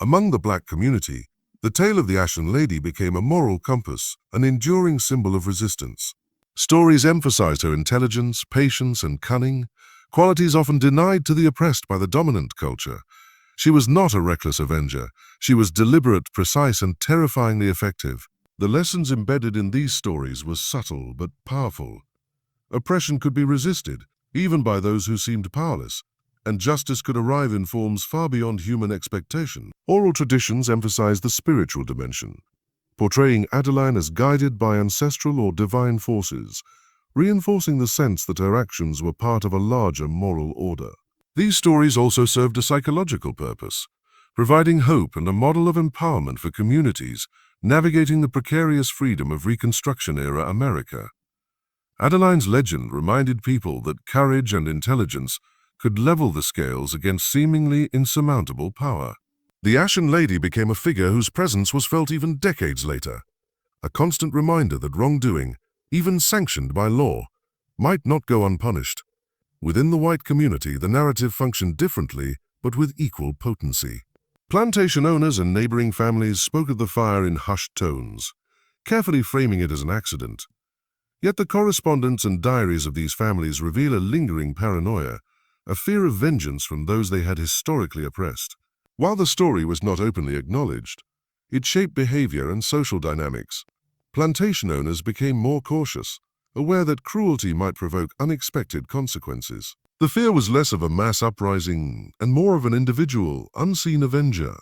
Among the Black community, the tale of the Ashen Lady became a moral compass, an enduring symbol of resistance. Stories emphasized her intelligence, patience, and cunning, qualities often denied to the oppressed by the dominant culture. She was not a reckless avenger. She was deliberate, precise, and terrifyingly effective. The lessons embedded in these stories were subtle but powerful. Oppression could be resisted, even by those who seemed powerless, and justice could arrive in forms far beyond human expectation. Oral traditions emphasize the spiritual dimension, portraying Adeline as guided by ancestral or divine forces, reinforcing the sense that her actions were part of a larger moral order. These stories also served a psychological purpose, providing hope and a model of empowerment for communities navigating the precarious freedom of Reconstruction-era America. Adeline's legend reminded people that courage and intelligence could level the scales against seemingly insurmountable power. The Ashen Lady became a figure whose presence was felt even decades later, a constant reminder that wrongdoing, even sanctioned by law, might not go unpunished. Within the white community, the narrative functioned differently, but with equal potency. Plantation owners and neighboring families spoke of the fire in hushed tones, carefully framing it as an accident. Yet the correspondence and diaries of these families reveal a lingering paranoia, a fear of vengeance from those they had historically oppressed. While the story was not openly acknowledged, it shaped behavior and social dynamics. Plantation owners became more cautious, aware that cruelty might provoke unexpected consequences. The fear was less of a mass uprising and more of an individual, unseen avenger,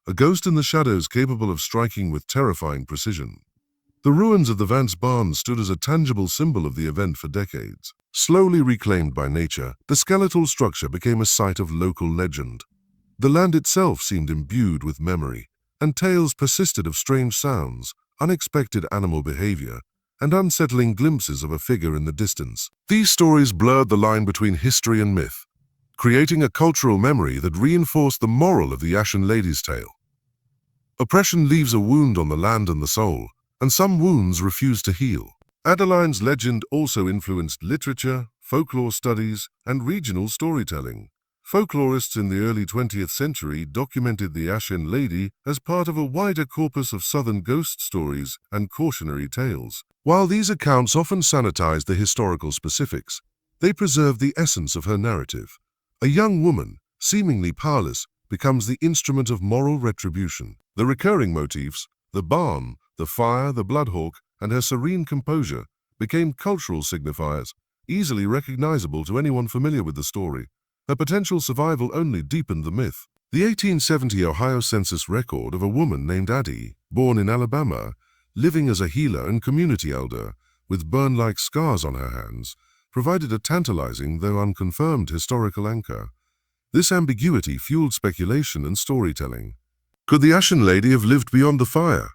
a ghost in the shadows capable of striking with terrifying precision. The ruins of the Vance barn stood as a tangible symbol of the event for decades. Slowly reclaimed by nature, the skeletal structure became a site of local legend. The land itself seemed imbued with memory, and tales persisted of strange sounds, unexpected animal behavior, and unsettling glimpses of a figure in the distance. These stories blurred the line between history and myth, creating a cultural memory that reinforced the moral of the Ashen Lady's tale. Oppression leaves a wound on the land and the soul, and some wounds refuse to heal. Adeline's legend also influenced literature, folklore studies, and regional storytelling. Folklorists in the early 20th century documented the Ashen Lady as part of a wider corpus of Southern ghost stories and cautionary tales. While these accounts often sanitized the historical specifics, they preserved the essence of her narrative. A young woman, seemingly powerless, becomes the instrument of moral retribution. The recurring motifs, the barn, the fire, the bloodhawk, and her serene composure, became cultural signifiers, easily recognizable to anyone familiar with the story. Her potential survival only deepened the myth. The 1870 Ohio Census record of a woman named Addie, born in Alabama, living as a healer and community elder, with burn-like scars on her hands, provided a tantalizing, though unconfirmed, historical anchor. This ambiguity fueled speculation and storytelling. Could the Ashen Lady have lived beyond the fire?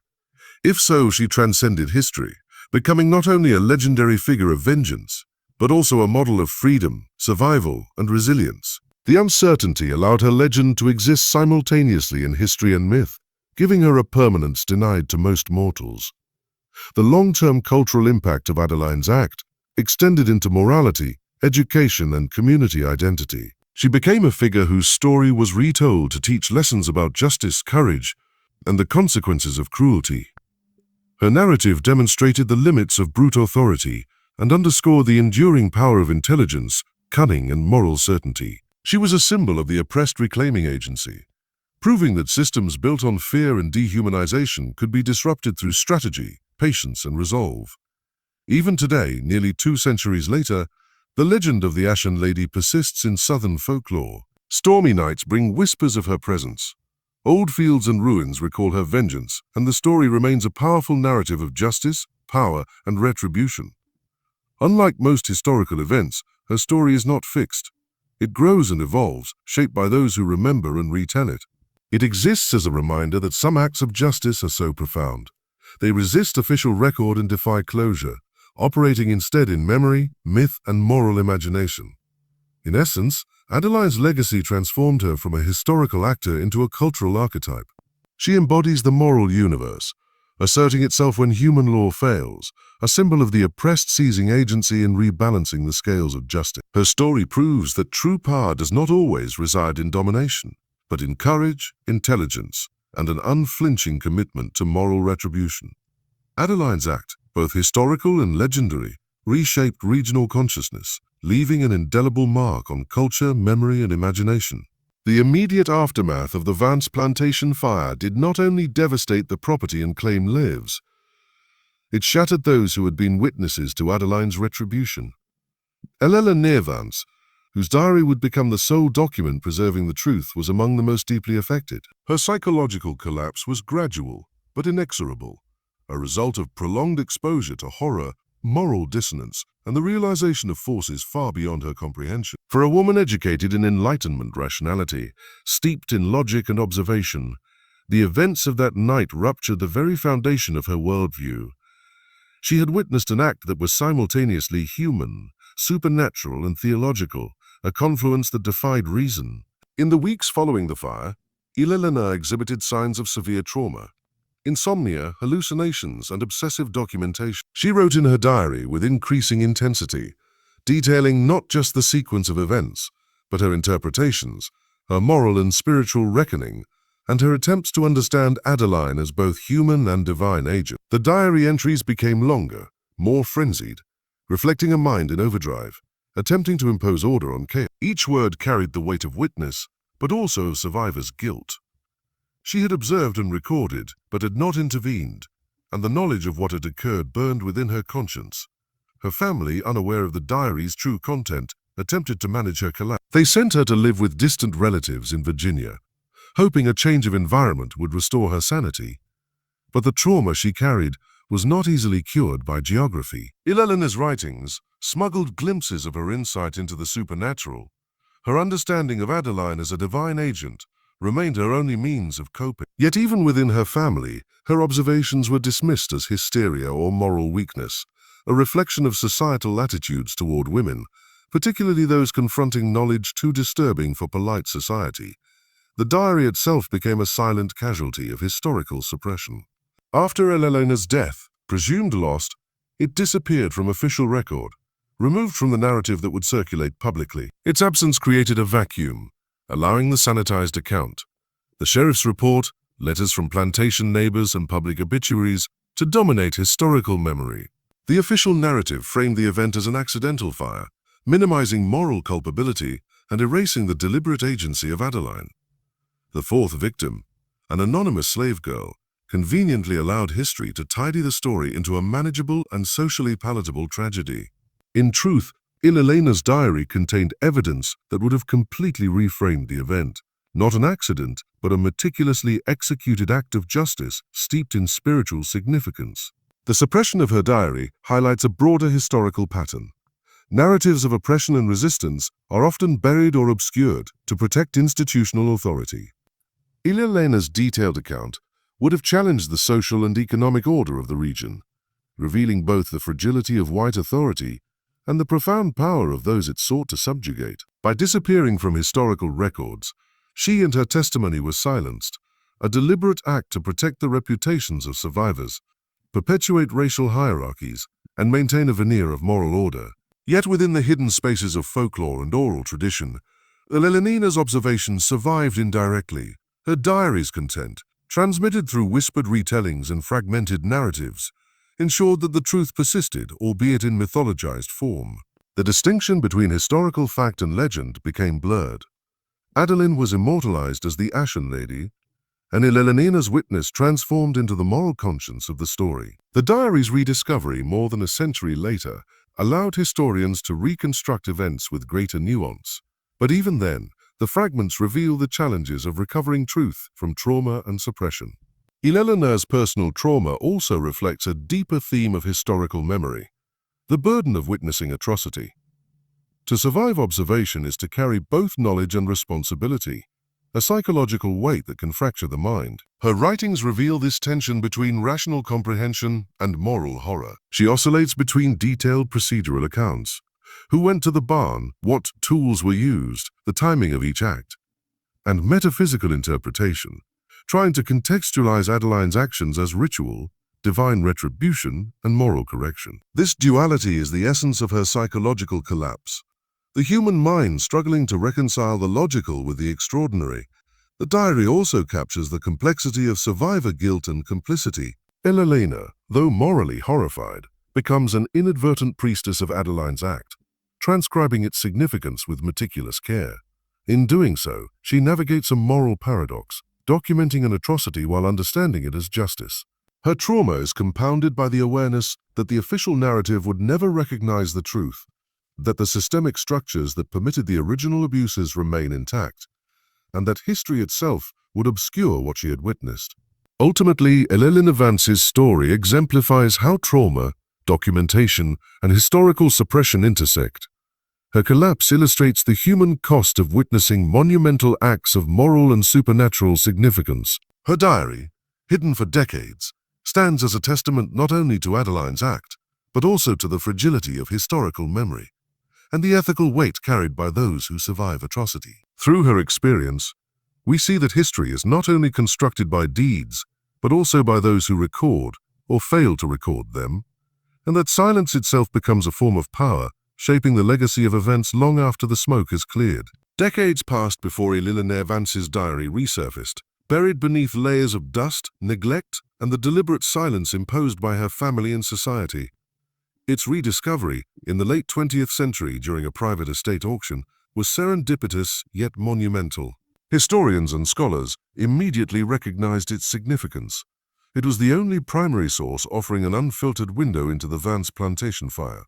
If so, she transcended history, becoming not only a legendary figure of vengeance, but also a model of freedom, survival, and resilience. The uncertainty allowed her legend to exist simultaneously in history and myth, giving her a permanence denied to most mortals. The long-term cultural impact of Adeline's act extended into morality, education, and community identity. She became a figure whose story was retold to teach lessons about justice, courage, and the consequences of cruelty. Her narrative demonstrated the limits of brute authority and underscored the enduring power of intelligence, cunning, and moral certainty. She was a symbol of the oppressed reclaiming agency, proving that systems built on fear and dehumanization could be disrupted through strategy, patience, and resolve. Even today, nearly 2 centuries later, the legend of the Ashen Lady persists in Southern folklore. Stormy nights bring whispers of her presence. Old fields and ruins recall her vengeance, and the story remains a powerful narrative of justice, power, and retribution. Unlike most historical events, her story is not fixed. It grows and evolves, shaped by those who remember and retell it. It exists as a reminder that some acts of justice are so profound. They resist official record and defy closure, operating instead in memory, myth, and moral imagination. In essence, Adeline's legacy transformed her from a historical actor into a cultural archetype. She embodies the moral universe, asserting itself when human law fails, a symbol of the oppressed seizing agency and rebalancing the scales of justice. Her story proves that true power does not always reside in domination, but in courage, intelligence, and an unflinching commitment to moral retribution. Adeline's act, both historical and legendary, reshaped regional consciousness, leaving an indelible mark on culture, memory, and imagination. The immediate aftermath of the Vance Plantation fire did not only devastate the property and claim lives, it shattered those who had been witnesses to Adeline's retribution. Eléla near Vance, whose diary would become the sole document preserving the truth, was among the most deeply affected. Her psychological collapse was gradual but inexorable, a result of prolonged exposure to horror, moral dissonance, and the realization of forces far beyond her comprehension. For a woman educated in Enlightenment rationality, steeped in logic and observation, the events of that night ruptured the very foundation of her worldview. She had witnessed an act that was simultaneously human, supernatural, and theological, a confluence that defied reason. In the weeks following the fire, Eléla exhibited signs of severe trauma. Insomnia, hallucinations, and obsessive documentation. She wrote in her diary with increasing intensity, detailing not just the sequence of events, but her interpretations, her moral and spiritual reckoning, and her attempts to understand Adeline as both human and divine agent. The diary entries became longer, more frenzied, reflecting a mind in overdrive, attempting to impose order on chaos. Each word carried the weight of witness, but also of survivor's guilt. She had observed and recorded, but had not intervened, and the knowledge of what had occurred burned within her conscience. Her family, unaware of the diary's true content, attempted to manage her collapse. They sent her to live with distant relatives in Virginia, hoping a change of environment would restore her sanity. But the trauma she carried was not easily cured by geography. Eléla's writings smuggled glimpses of her insight into the supernatural. Her understanding of Adeline as a divine agent remained her only means of coping. Yet even within her family, her observations were dismissed as hysteria or moral weakness, a reflection of societal attitudes toward women, particularly those confronting knowledge too disturbing for polite society. The diary itself became a silent casualty of historical suppression. After Eléla's death, presumed lost, it disappeared from official record, removed from the narrative that would circulate publicly. Its absence created a vacuum, allowing the sanitized account, the sheriff's report, letters from plantation neighbors, and public obituaries to dominate historical memory. The official narrative framed the event as an accidental fire, minimizing moral culpability and erasing the deliberate agency of Adeline. The fourth victim, an anonymous slave girl, conveniently allowed history to tidy the story into a manageable and socially palatable tragedy. In truth, Eléla's diary contained evidence that would have completely reframed the event. Not an accident, but a meticulously executed act of justice steeped in spiritual significance. The suppression of her diary highlights a broader historical pattern. Narratives of oppression and resistance are often buried or obscured to protect institutional authority. Eléla's detailed account would have challenged the social and economic order of the region, revealing both the fragility of white authority and the profound power of those it sought to subjugate. By disappearing from historical records, she and her testimony were silenced, a deliberate act to protect the reputations of survivors, perpetuate racial hierarchies, and maintain a veneer of moral order. Yet within the hidden spaces of folklore and oral tradition, Eléla's observations survived indirectly. Her diary's content, transmitted through whispered retellings and fragmented narratives, ensured that the truth persisted, albeit in mythologized form. The distinction between historical fact and legend became blurred. Adeline was immortalized as the Ashen Lady, and Eléla's witness transformed into the moral conscience of the story. The diary's rediscovery more than a century later allowed historians to reconstruct events with greater nuance. But even then, the fragments reveal the challenges of recovering truth from trauma and suppression. Eléla's personal trauma also reflects a deeper theme of historical memory, the burden of witnessing atrocity. To survive observation is to carry both knowledge and responsibility, a psychological weight that can fracture the mind. Her writings reveal this tension between rational comprehension and moral horror. She oscillates between detailed procedural accounts. Who went to the barn, what tools were used, the timing of each act, and metaphysical interpretation, trying to contextualize Adeline's actions as ritual, divine retribution, and moral correction. This duality is the essence of her psychological collapse. The human mind struggling to reconcile the logical with the extraordinary. The diary also captures the complexity of survivor guilt and complicity. Elena, though morally horrified, becomes an inadvertent priestess of Adeline's act, transcribing its significance with meticulous care. In doing so, she navigates a moral paradox, documenting an atrocity while understanding it as justice. Her trauma is compounded by the awareness that the official narrative would never recognize the truth, that the systemic structures that permitted the original abuses remain intact, and that history itself would obscure what she had witnessed. Ultimately, Elena Vance's story exemplifies how trauma, documentation, and historical suppression intersect. Her collapse illustrates the human cost of witnessing monumental acts of moral and supernatural significance. Her diary, hidden for decades, stands as a testament not only to Adeline's act, but also to the fragility of historical memory and the ethical weight carried by those who survive atrocity. Through her experience, we see that history is not only constructed by deeds, but also by those who record or fail to record them, and that silence itself becomes a form of power, shaping the legacy of events long after the smoke has cleared. Decades passed before Elena Vance's diary resurfaced, buried beneath layers of dust, neglect, and the deliberate silence imposed by her family and society. Its rediscovery, in the late 20th century during a private estate auction, was serendipitous yet monumental. Historians and scholars immediately recognized its significance. It was the only primary source offering an unfiltered window into the Vance Plantation fire,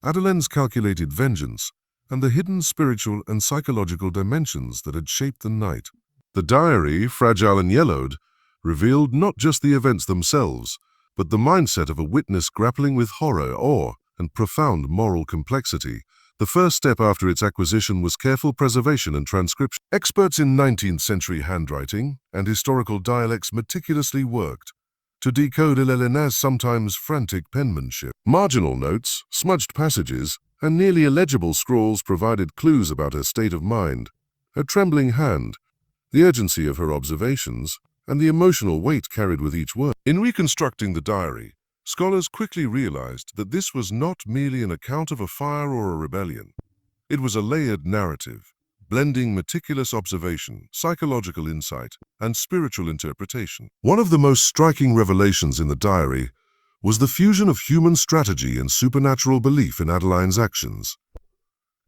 Adelaine's calculated vengeance, and the hidden spiritual and psychological dimensions that had shaped the night. The diary, fragile and yellowed, revealed not just the events themselves, but the mindset of a witness grappling with horror, awe, and profound moral complexity. The first step after its acquisition was careful preservation and transcription. Experts in 19th century handwriting and historical dialects meticulously worked to decode Elena's sometimes frantic penmanship. Marginal notes, smudged passages, and nearly illegible scrawls provided clues about her state of mind, her trembling hand, the urgency of her observations, and the emotional weight carried with each word. In reconstructing the diary, scholars quickly realized that this was not merely an account of a fire or a rebellion. It was a layered narrative, blending meticulous observation, psychological insight, and spiritual interpretation. One of the most striking revelations in the diary was the fusion of human strategy and supernatural belief in Adeline's actions.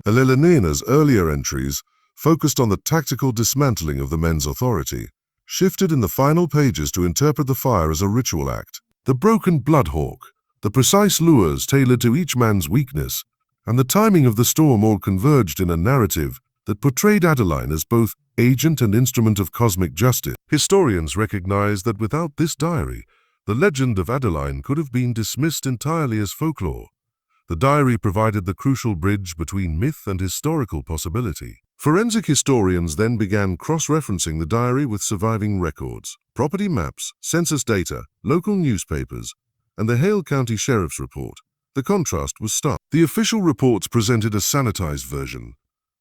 Elena's earlier entries focused on the tactical dismantling of the men's authority, shifted in the final pages to interpret the fire as a ritual act. The broken bloodhawk, the precise lures tailored to each man's weakness, and the timing of the storm all converged in a narrative that portrayed Adeline as both agent and instrument of cosmic justice. Historians recognize that without this diary, the legend of Adeline could have been dismissed entirely as folklore. The diary provided the crucial bridge between myth and historical possibility. Forensic historians then began cross-referencing the diary with surviving records, property maps, census data, local newspapers, and the Hale County Sheriff's Report. The contrast was stark. The official reports presented a sanitized version,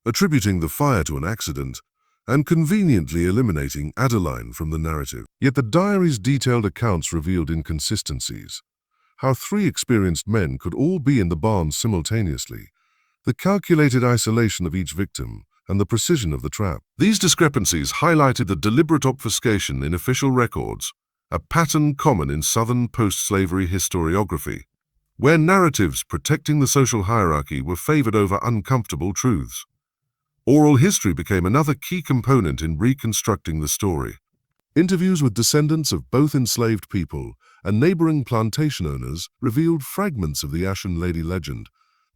attributing the fire to an accident and conveniently eliminating Adeline from the narrative. Yet the diary's detailed accounts revealed inconsistencies. How 3 experienced men could all be in the barn simultaneously, the calculated isolation of each victim, and the precision of the trap. These discrepancies highlighted the deliberate obfuscation in official records, a pattern common in Southern post-slavery historiography, where narratives protecting the social hierarchy were favored over uncomfortable truths. Oral history became another key component in reconstructing the story. Interviews with descendants of both enslaved people and neighboring plantation owners revealed fragments of the Ashen Lady legend,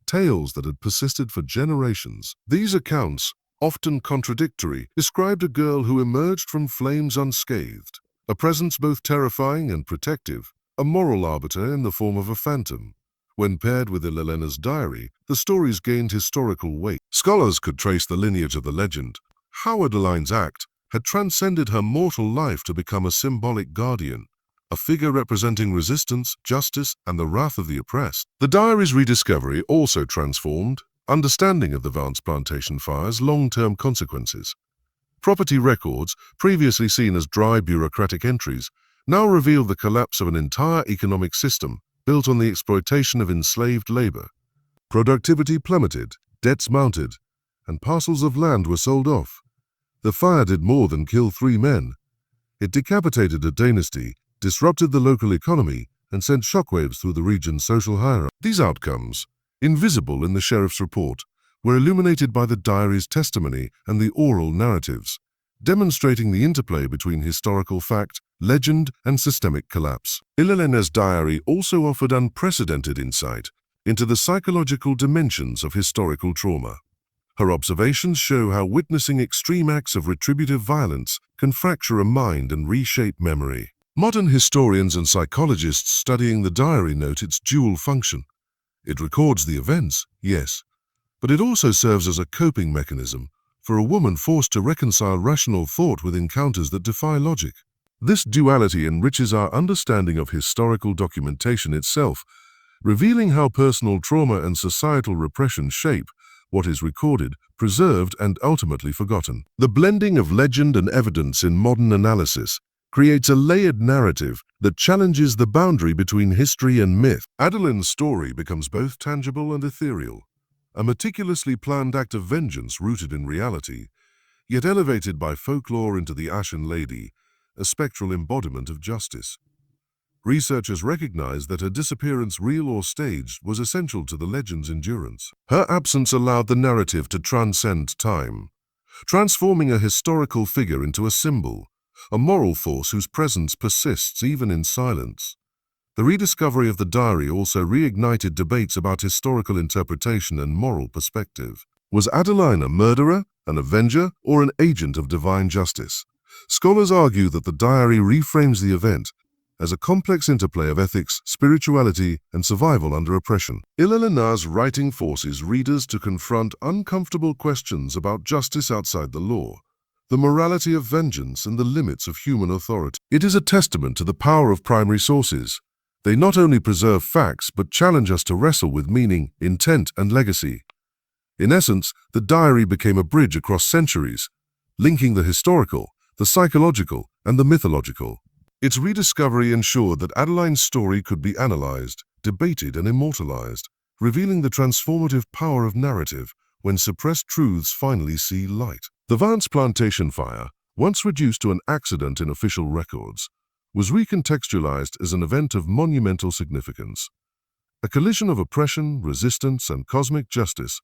tales that had persisted for generations. These accounts, often contradictory, described a girl who emerged from flames unscathed, a presence both terrifying and protective, a moral arbiter in the form of a phantom. When paired with Elena's diary, the stories gained historical weight. Scholars could trace the lineage of the legend, how Adeline's act had transcended her mortal life to become a symbolic guardian, a figure representing resistance, justice, and the wrath of the oppressed. The diary's rediscovery also transformed understanding of the Vance Plantation fire's long-term consequences. Property records, previously seen as dry bureaucratic entries, now reveal the collapse of an entire economic system built on the exploitation of enslaved labor. Productivity plummeted, debts mounted, and parcels of land were sold off. The fire did more than kill 3 men. It decapitated a dynasty, disrupted the local economy, and sent shockwaves through the region's social hierarchy. These outcomes, invisible in the sheriff's report, were illuminated by the diary's testimony and the oral narratives, demonstrating the interplay between historical fact, legend, and systemic collapse. Ilelena's diary also offered unprecedented insight into the psychological dimensions of historical trauma. Her observations show how witnessing extreme acts of retributive violence can fracture a mind and reshape memory. Modern historians and psychologists studying the diary note its dual function. It records the events, yes, but it also serves as a coping mechanism for a woman forced to reconcile rational thought with encounters that defy logic. This duality enriches our understanding of historical documentation itself, revealing how personal trauma and societal repression shape what is recorded, preserved, and ultimately forgotten. The blending of legend and evidence in modern analysis creates a layered narrative that challenges the boundary between history and myth. Adeline's story becomes both tangible and ethereal, a meticulously planned act of vengeance rooted in reality, yet elevated by folklore into the Ashen Lady, a spectral embodiment of justice. Researchers recognize that her disappearance, real or staged, was essential to the legend's endurance. Her absence allowed the narrative to transcend time, transforming a historical figure into a symbol, a moral force whose presence persists even in silence. The rediscovery of the diary also reignited debates about historical interpretation and moral perspective. Was Adeline a murderer, an avenger, or an agent of divine justice? Scholars argue that the diary reframes the event as a complex interplay of ethics, spirituality, and survival under oppression. Ilelena's writing forces readers to confront uncomfortable questions about justice outside the law, the morality of vengeance, and the limits of human authority. It is a testament to the power of primary sources. They not only preserve facts, but challenge us to wrestle with meaning, intent, and legacy. In essence, the diary became a bridge across centuries, linking the historical, the psychological, and the mythological. Its rediscovery ensured that Adeline's story could be analyzed, debated, and immortalized, revealing the transformative power of narrative when suppressed truths finally see light. The Vance Plantation fire, once reduced to an accident in official records, was recontextualized as an event of monumental significance. A collision of oppression, resistance, and cosmic justice,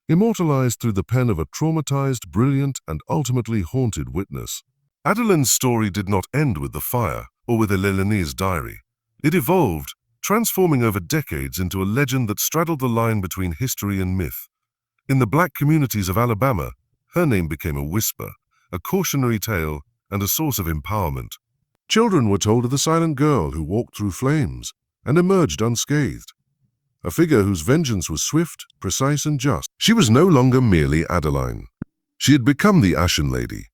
immortalized through the pen of a traumatized, brilliant, and ultimately haunted witness. Adeline's story did not end with the fire or with Ilelena's diary. It evolved, transforming over decades into a legend that straddled the line between history and myth. In the black communities of Alabama, her name became a whisper, a cautionary tale, and a source of empowerment. Children were told of the silent girl who walked through flames and emerged unscathed, a figure whose vengeance was swift, precise, and just. She was no longer merely Adeline. She had become the Ashen Lady,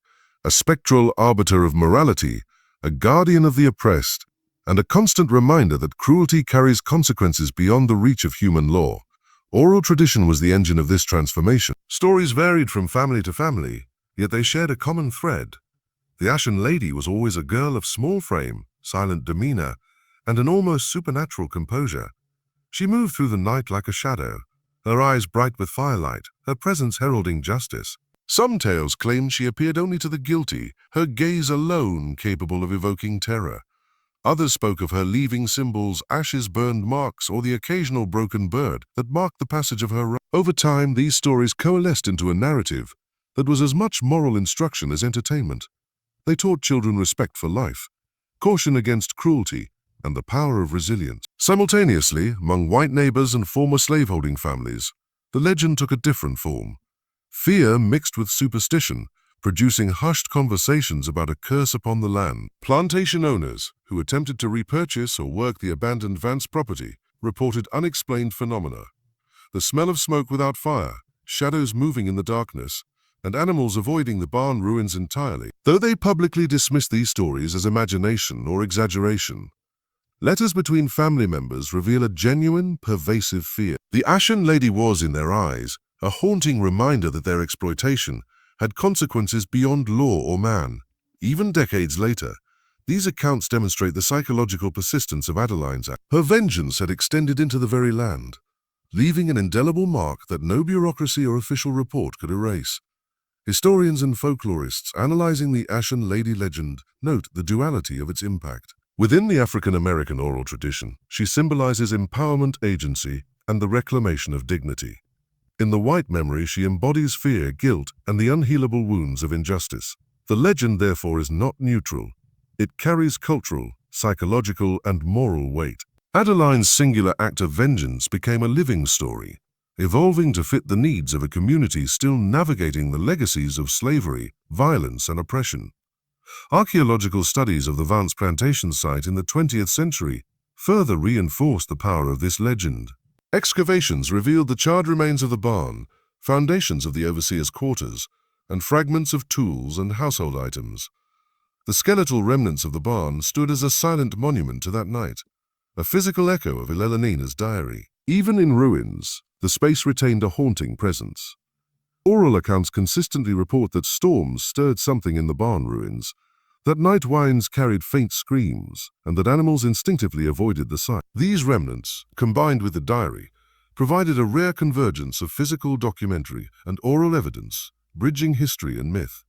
a spectral arbiter of morality, a guardian of the oppressed, and a constant reminder that cruelty carries consequences beyond the reach of human law. Oral tradition was the engine of this transformation. Stories varied from family to family, yet they shared a common thread. The Ashen Lady was always a girl of small frame, silent demeanor, and an almost supernatural composure. She moved through the night like a shadow, her eyes bright with firelight, her presence heralding justice. Some tales claimed she appeared only to the guilty, her gaze alone capable of evoking terror. Others spoke of her leaving symbols, ashes-burned marks, or the occasional broken bird that marked the passage of her. Over time, these stories coalesced into a narrative that was as much moral instruction as entertainment. They taught children respect for life, caution against cruelty, and the power of resilience. Simultaneously, among white neighbors and former slaveholding families, the legend took a different form. Fear mixed with superstition, producing hushed conversations about a curse upon the land. Plantation owners, who attempted to repurchase or work the abandoned Vance property, reported unexplained phenomena. The smell of smoke without fire, shadows moving in the darkness, and animals avoiding the barn ruins entirely. Though they publicly dismissed these stories as imagination or exaggeration, letters between family members reveal a genuine, pervasive fear. The Ashen Lady was, in their eyes, a haunting reminder that their exploitation had consequences beyond law or man. Even decades later, these accounts demonstrate the psychological persistence of Adeline's act. Her vengeance had extended into the very land, leaving an indelible mark that no bureaucracy or official report could erase. Historians and folklorists analyzing the Ashen Lady legend note the duality of its impact. Within the African-American oral tradition, she symbolizes empowerment, agency, and the reclamation of dignity. In the white memory, she embodies fear, guilt, and the unhealable wounds of injustice. The legend, therefore, is not neutral. It carries cultural, psychological, and moral weight. Adeline's singular act of vengeance became a living story, evolving to fit the needs of a community still navigating the legacies of slavery, violence, and oppression. Archaeological studies of the Vance Plantation site in the 20th century further reinforced the power of this legend. Excavations revealed the charred remains of the barn, foundations of the overseer's quarters, and fragments of tools and household items. The skeletal remnants of the barn stood as a silent monument to that night, a physical echo of Ilelenina's diary. Even in ruins, the space retained a haunting presence. Oral accounts consistently report that storms stirred something in the barn ruins, that night winds carried faint screams, and that animals instinctively avoided the site. These remnants, combined with the diary, provided a rare convergence of physical documentary and oral evidence, bridging history and myth.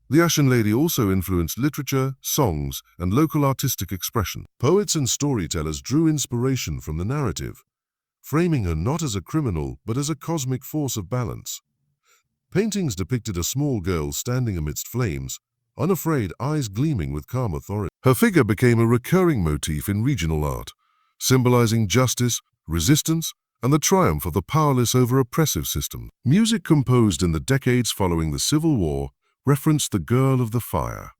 The Ashen Lady also influenced literature, songs, and local artistic expression. Poets and storytellers drew inspiration from the narrative, framing her not as a criminal but as a cosmic force of balance. Paintings depicted a small girl standing amidst flames, unafraid, eyes gleaming with calm authority. Her figure became a recurring motif in regional art, symbolizing justice, resistance, and the triumph of the powerless over oppressive systems. Music composed in the decades following the Civil War referenced the Girl of the Fire,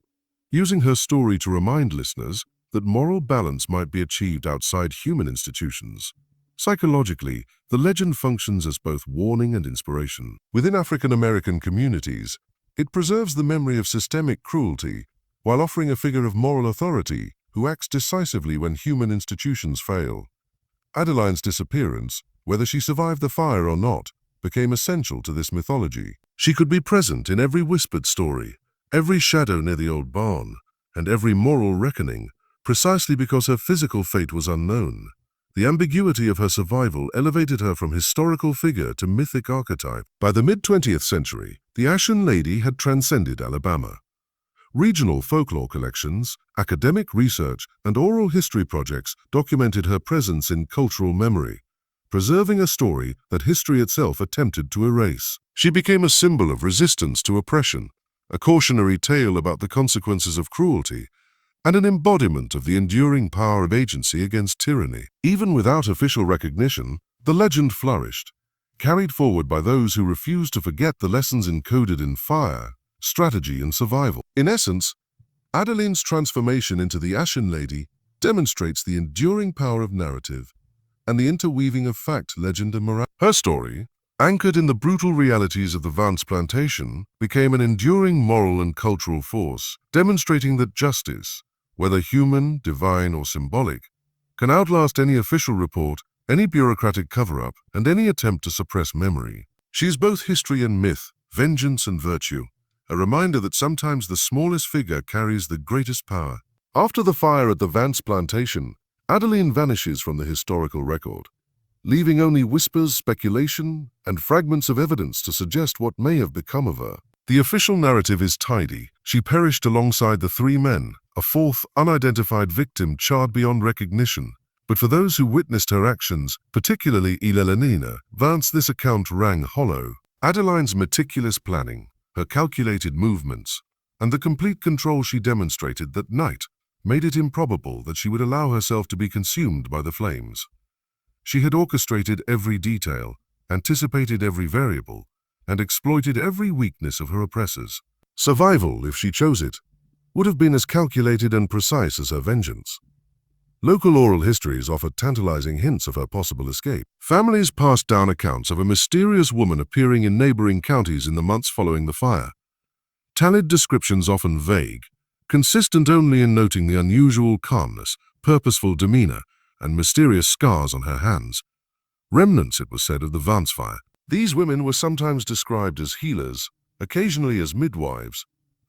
using her story to remind listeners that moral balance might be achieved outside human institutions. Psychologically, the legend functions as both warning and inspiration. Within African-American communities, it preserves the memory of systemic cruelty while offering a figure of moral authority who acts decisively when human institutions fail. Adeline's disappearance, whether she survived the fire or not, became essential to this mythology. She could be present in every whispered story, every shadow near the old barn, and every moral reckoning, precisely because her physical fate was unknown. The ambiguity of her survival elevated her from historical figure to mythic archetype. By the mid-20th century, the Ashen Lady had transcended Alabama. Regional folklore collections, academic research, and oral history projects documented her presence in cultural memory, preserving a story that history itself attempted to erase. She became a symbol of resistance to oppression, a cautionary tale about the consequences of cruelty, and an embodiment of the enduring power of agency against tyranny. Even without official recognition, the legend flourished, carried forward by those who refused to forget the lessons encoded in fire, strategy, and survival. In essence, Adeline's transformation into the Ashen Lady demonstrates the enduring power of narrative and the interweaving of fact, legend, and morality. Her story, anchored in the brutal realities of the Vance Plantation, became an enduring moral and cultural force, demonstrating that justice, whether human, divine, or symbolic, can outlast any official report, any bureaucratic cover-up, and any attempt to suppress memory. She is both history and myth, vengeance and virtue, a reminder that sometimes the smallest figure carries the greatest power. After the fire at the Vance Plantation, Adeline vanishes from the historical record, leaving only whispers, speculation, and fragments of evidence to suggest what may have become of her. The official narrative is tidy. She perished alongside the three men, a fourth unidentified victim charred beyond recognition. But for those who witnessed her actions, particularly Ilelenina, Vance, this account rang hollow. Adeline's meticulous planning, her calculated movements, and the complete control she demonstrated that night made it improbable that she would allow herself to be consumed by the flames. She had orchestrated every detail, anticipated every variable, and exploited every weakness of her oppressors. Survival, if she chose it, would have been as calculated and precise as her vengeance. Local oral histories offer tantalizing hints of her possible escape. Families passed down accounts of a mysterious woman appearing in neighboring counties in the months following the fire. Tallied descriptions often vague, consistent only in noting the unusual calmness, purposeful demeanor, and mysterious scars on her hands. Remnants, it was said, of the Vance fire. These women were sometimes described as healers, occasionally as midwives,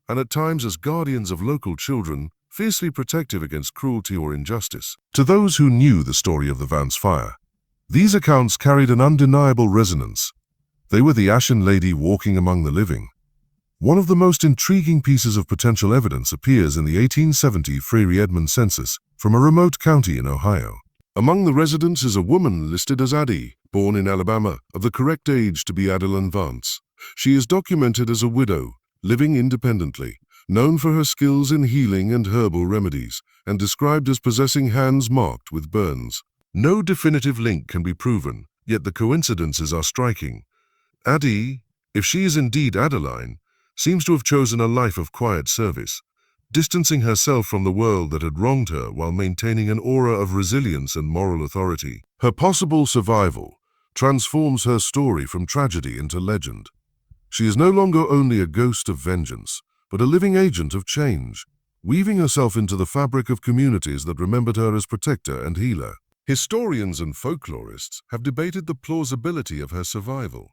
and at times as guardians of local children, fiercely protective against cruelty or injustice. To those who knew the story of the Vance fire, these accounts carried an undeniable resonance. They were the Ashen Lady walking among the living. One of the most intriguing pieces of potential evidence appears in the 1870 Frere Edmund census from a remote county in Ohio. Among the residents is a woman listed as Addie, born in Alabama, of the correct age to be Adeline Vance. She is documented as a widow, living independently, known for her skills in healing and herbal remedies, and described as possessing hands marked with burns. No definitive link can be proven, yet the coincidences are striking. Addie, if she is indeed Adeline, seems to have chosen a life of quiet service, distancing herself from the world that had wronged her while maintaining an aura of resilience and moral authority. Her possible survival transforms her story from tragedy into legend. She is no longer only a ghost of vengeance, but a living agent of change, weaving herself into the fabric of communities that remembered her as protector and healer. Historians and folklorists have debated the plausibility of her survival.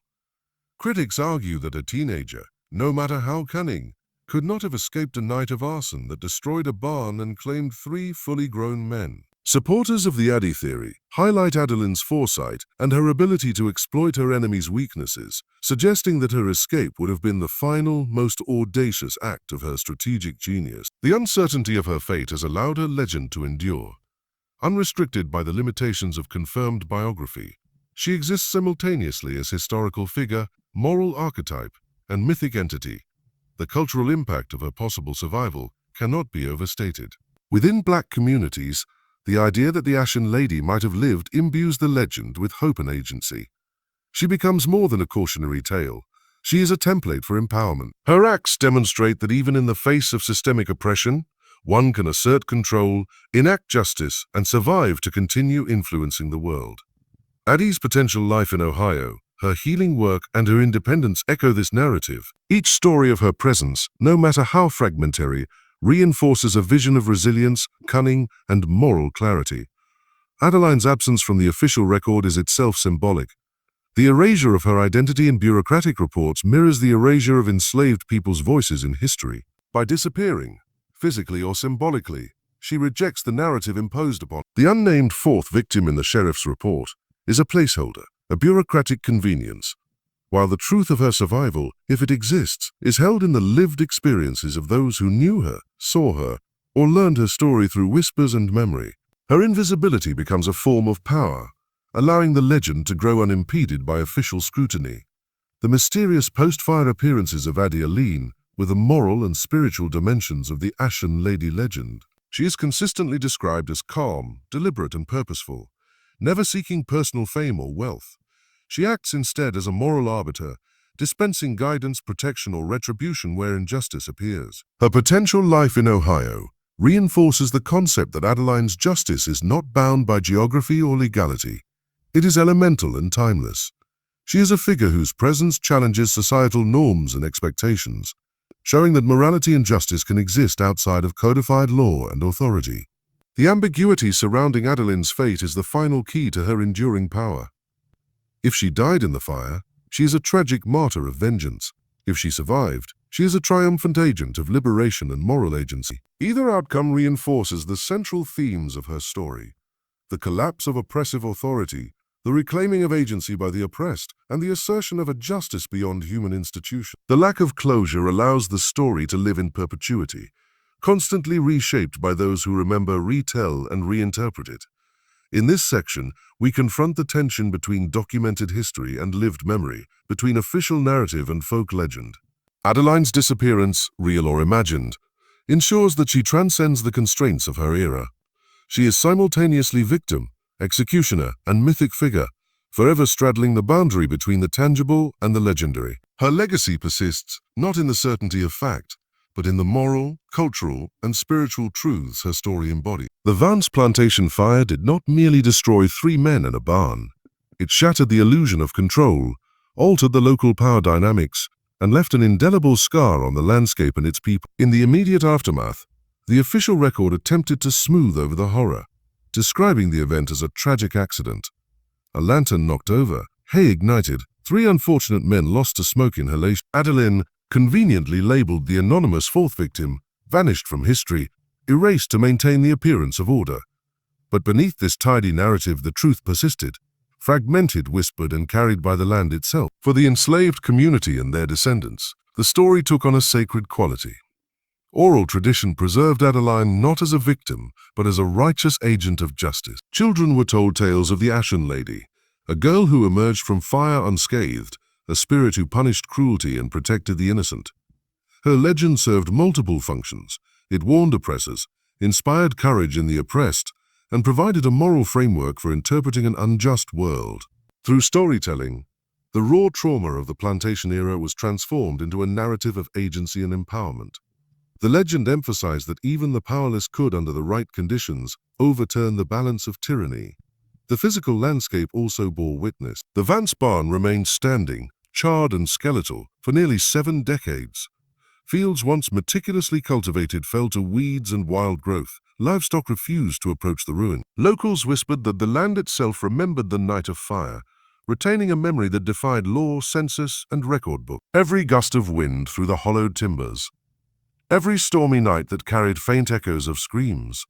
Critics argue that a teenager, no matter how cunning, could not have escaped a night of arson that destroyed a barn and claimed 3 fully grown men. Supporters of the Addie theory highlight Adeline's foresight and her ability to exploit her enemy's weaknesses, suggesting that her escape would have been the final, most audacious act of her strategic genius. The uncertainty of her fate has allowed her legend to endure. Unrestricted by the limitations of confirmed biography, she exists simultaneously as historical figure, moral archetype, and mythic entity. The cultural impact of her possible survival cannot be overstated. Within Black communities, the idea that the Ashen Lady might have lived imbues the legend with hope and agency. She becomes more than a cautionary tale. She is a template for empowerment. Her acts demonstrate that even in the face of systemic oppression, one can assert control, enact justice, and survive to continue influencing the world. Addie's potential life in Ohio, her healing work, and her independence echo this narrative. Each story of her presence, no matter how fragmentary, reinforces a vision of resilience, cunning, and moral clarity. Adeline's absence from the official record is itself symbolic. The erasure of her identity in bureaucratic reports mirrors the erasure of enslaved people's voices in history. By disappearing, physically or symbolically, she rejects the narrative imposed upon. The unnamed 4th victim in the sheriff's report is a placeholder, a bureaucratic convenience, while the truth of her survival, if it exists, is held in the lived experiences of those who knew her, saw her, or learned her story through whispers and memory. Her invisibility becomes a form of power, allowing the legend to grow unimpeded by official scrutiny. The mysterious post-fire appearances of Addie align with the moral and spiritual dimensions of the Ashen Lady legend. She is consistently described as calm, deliberate, and purposeful, never seeking personal fame or wealth. She acts instead as a moral arbiter, dispensing guidance, protection, or retribution where injustice appears. Her potential life in Ohio reinforces the concept that Adeline's justice is not bound by geography or legality. It is elemental and timeless. She is a figure whose presence challenges societal norms and expectations, showing that morality and justice can exist outside of codified law and authority. The ambiguity surrounding Adeline's fate is the final key to her enduring power. If she died in the fire, she is a tragic martyr of vengeance. If she survived, she is a triumphant agent of liberation and moral agency. Either outcome reinforces the central themes of her story: the collapse of oppressive authority, the reclaiming of agency by the oppressed, and the assertion of a justice beyond human institution. The lack of closure allows the story to live in perpetuity, constantly reshaped by those who remember, retell, and reinterpret it. In this section, we confront the tension between documented history and lived memory, between official narrative and folk legend. Adeline's disappearance, real or imagined, ensures that she transcends the constraints of her era. She is simultaneously victim, executioner, and mythic figure, forever straddling the boundary between the tangible and the legendary. Her legacy persists not in the certainty of fact, but in the moral, cultural, and spiritual truths her story embodies. The Vance Plantation fire did not merely destroy 3 men in a barn. It shattered the illusion of control, altered the local power dynamics, and left an indelible scar on the landscape and its people. In the immediate aftermath, the official record attempted to smooth over the horror, describing the event as a tragic accident. A lantern knocked over, hay ignited, 3 unfortunate men lost to smoke inhalation. Adeline, conveniently labeled the anonymous 4th victim, vanished from history, erased to maintain the appearance of order. But beneath this tidy narrative the truth persisted, fragmented, whispered, and carried by the land itself. For the enslaved community and their descendants, the story took on a sacred quality. Oral tradition preserved Adeline not as a victim, but as a righteous agent of justice. Children were told tales of the Ashen Lady, a girl who emerged from fire unscathed, a spirit who punished cruelty and protected the innocent. Her legend served multiple functions. It warned oppressors, inspired courage in the oppressed, and provided a moral framework for interpreting an unjust world. Through storytelling, the raw trauma of the plantation era was transformed into a narrative of agency and empowerment. The legend emphasized that even the powerless could, under the right conditions, overturn the balance of tyranny. The physical landscape also bore witness. The Vance barn remained standing, charred and skeletal, for nearly 7 decades. Fields once meticulously cultivated fell to weeds and wild growth. Livestock refused to approach the ruin. Locals whispered that the land itself remembered the night of fire, retaining a memory that defied law, census, and record book. Every gust of wind through the hollowed timbers, every stormy night that carried faint echoes of screams,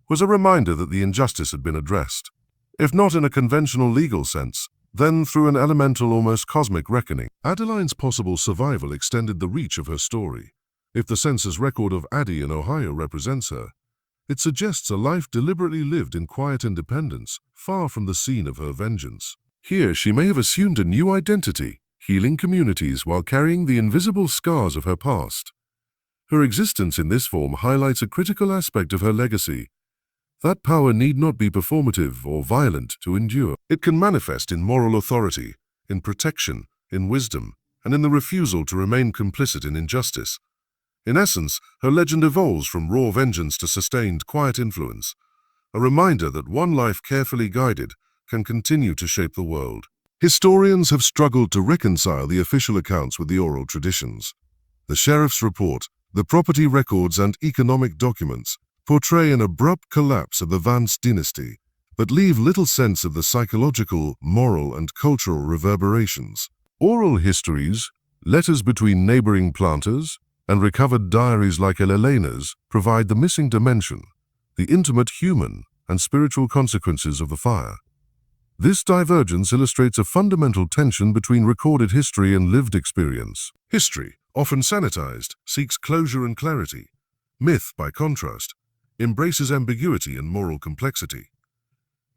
was a reminder that the injustice had been addressed. If not in a conventional legal sense, then through an elemental, almost cosmic reckoning. Adeline's possible survival extended the reach of her story. If the census record of Addie in Ohio represents her, it suggests a life deliberately lived in quiet independence, far from the scene of her vengeance. Here she may have assumed a new identity, healing communities while carrying the invisible scars of her past. Her existence in this form highlights a critical aspect of her legacy. That power need not be performative or violent to endure. It can manifest in moral authority, in protection, in wisdom, and in the refusal to remain complicit in injustice. In essence, her legend evolves from raw vengeance to sustained, quiet influence, a reminder that one life carefully guided can continue to shape the world. Historians have struggled to reconcile the official accounts with the oral traditions. The sheriff's report, the property records, and economic documents portray an abrupt collapse of the Vance dynasty, but leave little sense of the psychological, moral, and cultural reverberations. Oral histories, letters between neighboring planters, and recovered diaries like Elena's provide the missing dimension, the intimate human and spiritual consequences of the fire. This divergence illustrates a fundamental tension between recorded history and lived experience. History, often sanitized, seeks closure and clarity. Myth, by contrast, embraces ambiguity and moral complexity.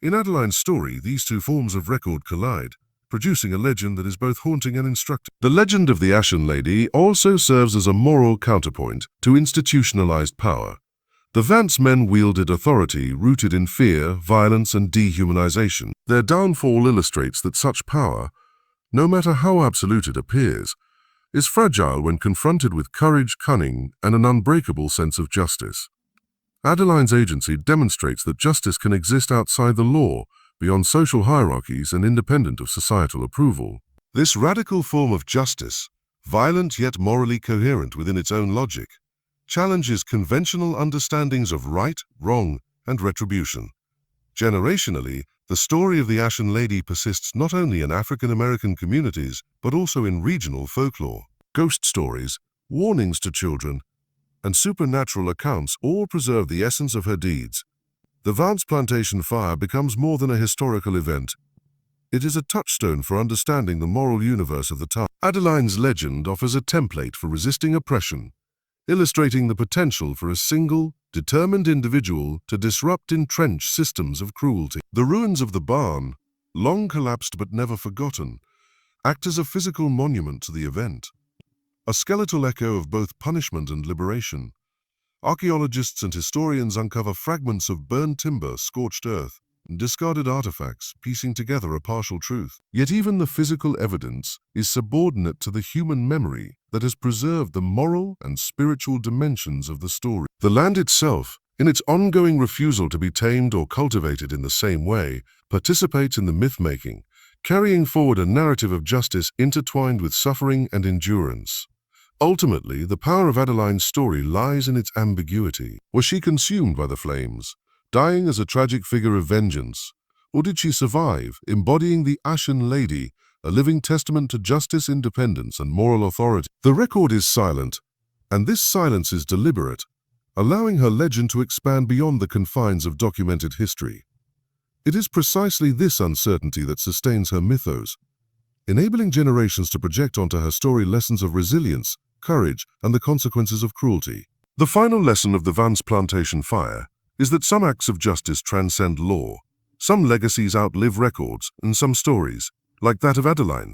In Adeline's story, these two forms of record collide, producing a legend that is both haunting and instructive. The legend of the Ashen Lady also serves as a moral counterpoint to institutionalized power. The Vance men wielded authority rooted in fear, violence, and dehumanization. Their downfall illustrates that such power, no matter how absolute it appears, is fragile when confronted with courage, cunning, and an unbreakable sense of justice. Adeline's agency demonstrates that justice can exist outside the law, beyond social hierarchies and independent of societal approval. This radical form of justice, violent yet morally coherent within its own logic, challenges conventional understandings of right, wrong, and retribution. Generationally, the story of the Ashen Lady persists not only in African American communities, but also in regional folklore. Ghost stories, warnings to children, and supernatural accounts all preserve the essence of her deeds. The Vance Plantation fire becomes more than a historical event. It is a touchstone for understanding the moral universe of the time. Adeline's legend offers a template for resisting oppression, illustrating the potential for a single, determined individual to disrupt entrenched systems of cruelty. The ruins of the barn, long collapsed but never forgotten, act as a physical monument to the event, a skeletal echo of both punishment and liberation. Archaeologists and historians uncover fragments of burned timber, scorched earth, and discarded artifacts, piecing together a partial truth. Yet even the physical evidence is subordinate to the human memory that has preserved the moral and spiritual dimensions of the story. The land itself, in its ongoing refusal to be tamed or cultivated in the same way, participates in the myth-making, carrying forward a narrative of justice intertwined with suffering and endurance. Ultimately, the power of Adeline's story lies in its ambiguity. Was she consumed by the flames, dying as a tragic figure of vengeance, or did she survive, embodying the Ashen Lady, a living testament to justice, independence, and moral authority? The record is silent, and this silence is deliberate, allowing her legend to expand beyond the confines of documented history. It is precisely this uncertainty that sustains her mythos, enabling generations to project onto her story lessons of resilience, courage, and the consequences of cruelty. The final lesson of the Vance Plantation fire is that some acts of justice transcend law. Some legacies outlive records, and some stories, like that of Adeline,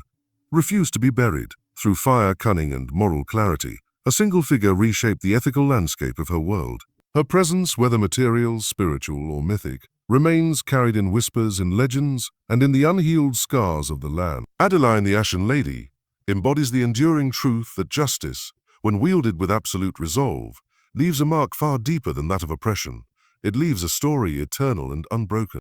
refuse to be buried. Through fire, cunning, and moral clarity, a single figure reshaped the ethical landscape of her world. Her presence, whether material, spiritual, or mythic, remains carried in whispers, in legends, and in the unhealed scars of the land. Adeline, the Ashen Lady, embodies the enduring truth that justice, when wielded with absolute resolve, leaves a mark far deeper than that of oppression. It leaves a story eternal and unbroken.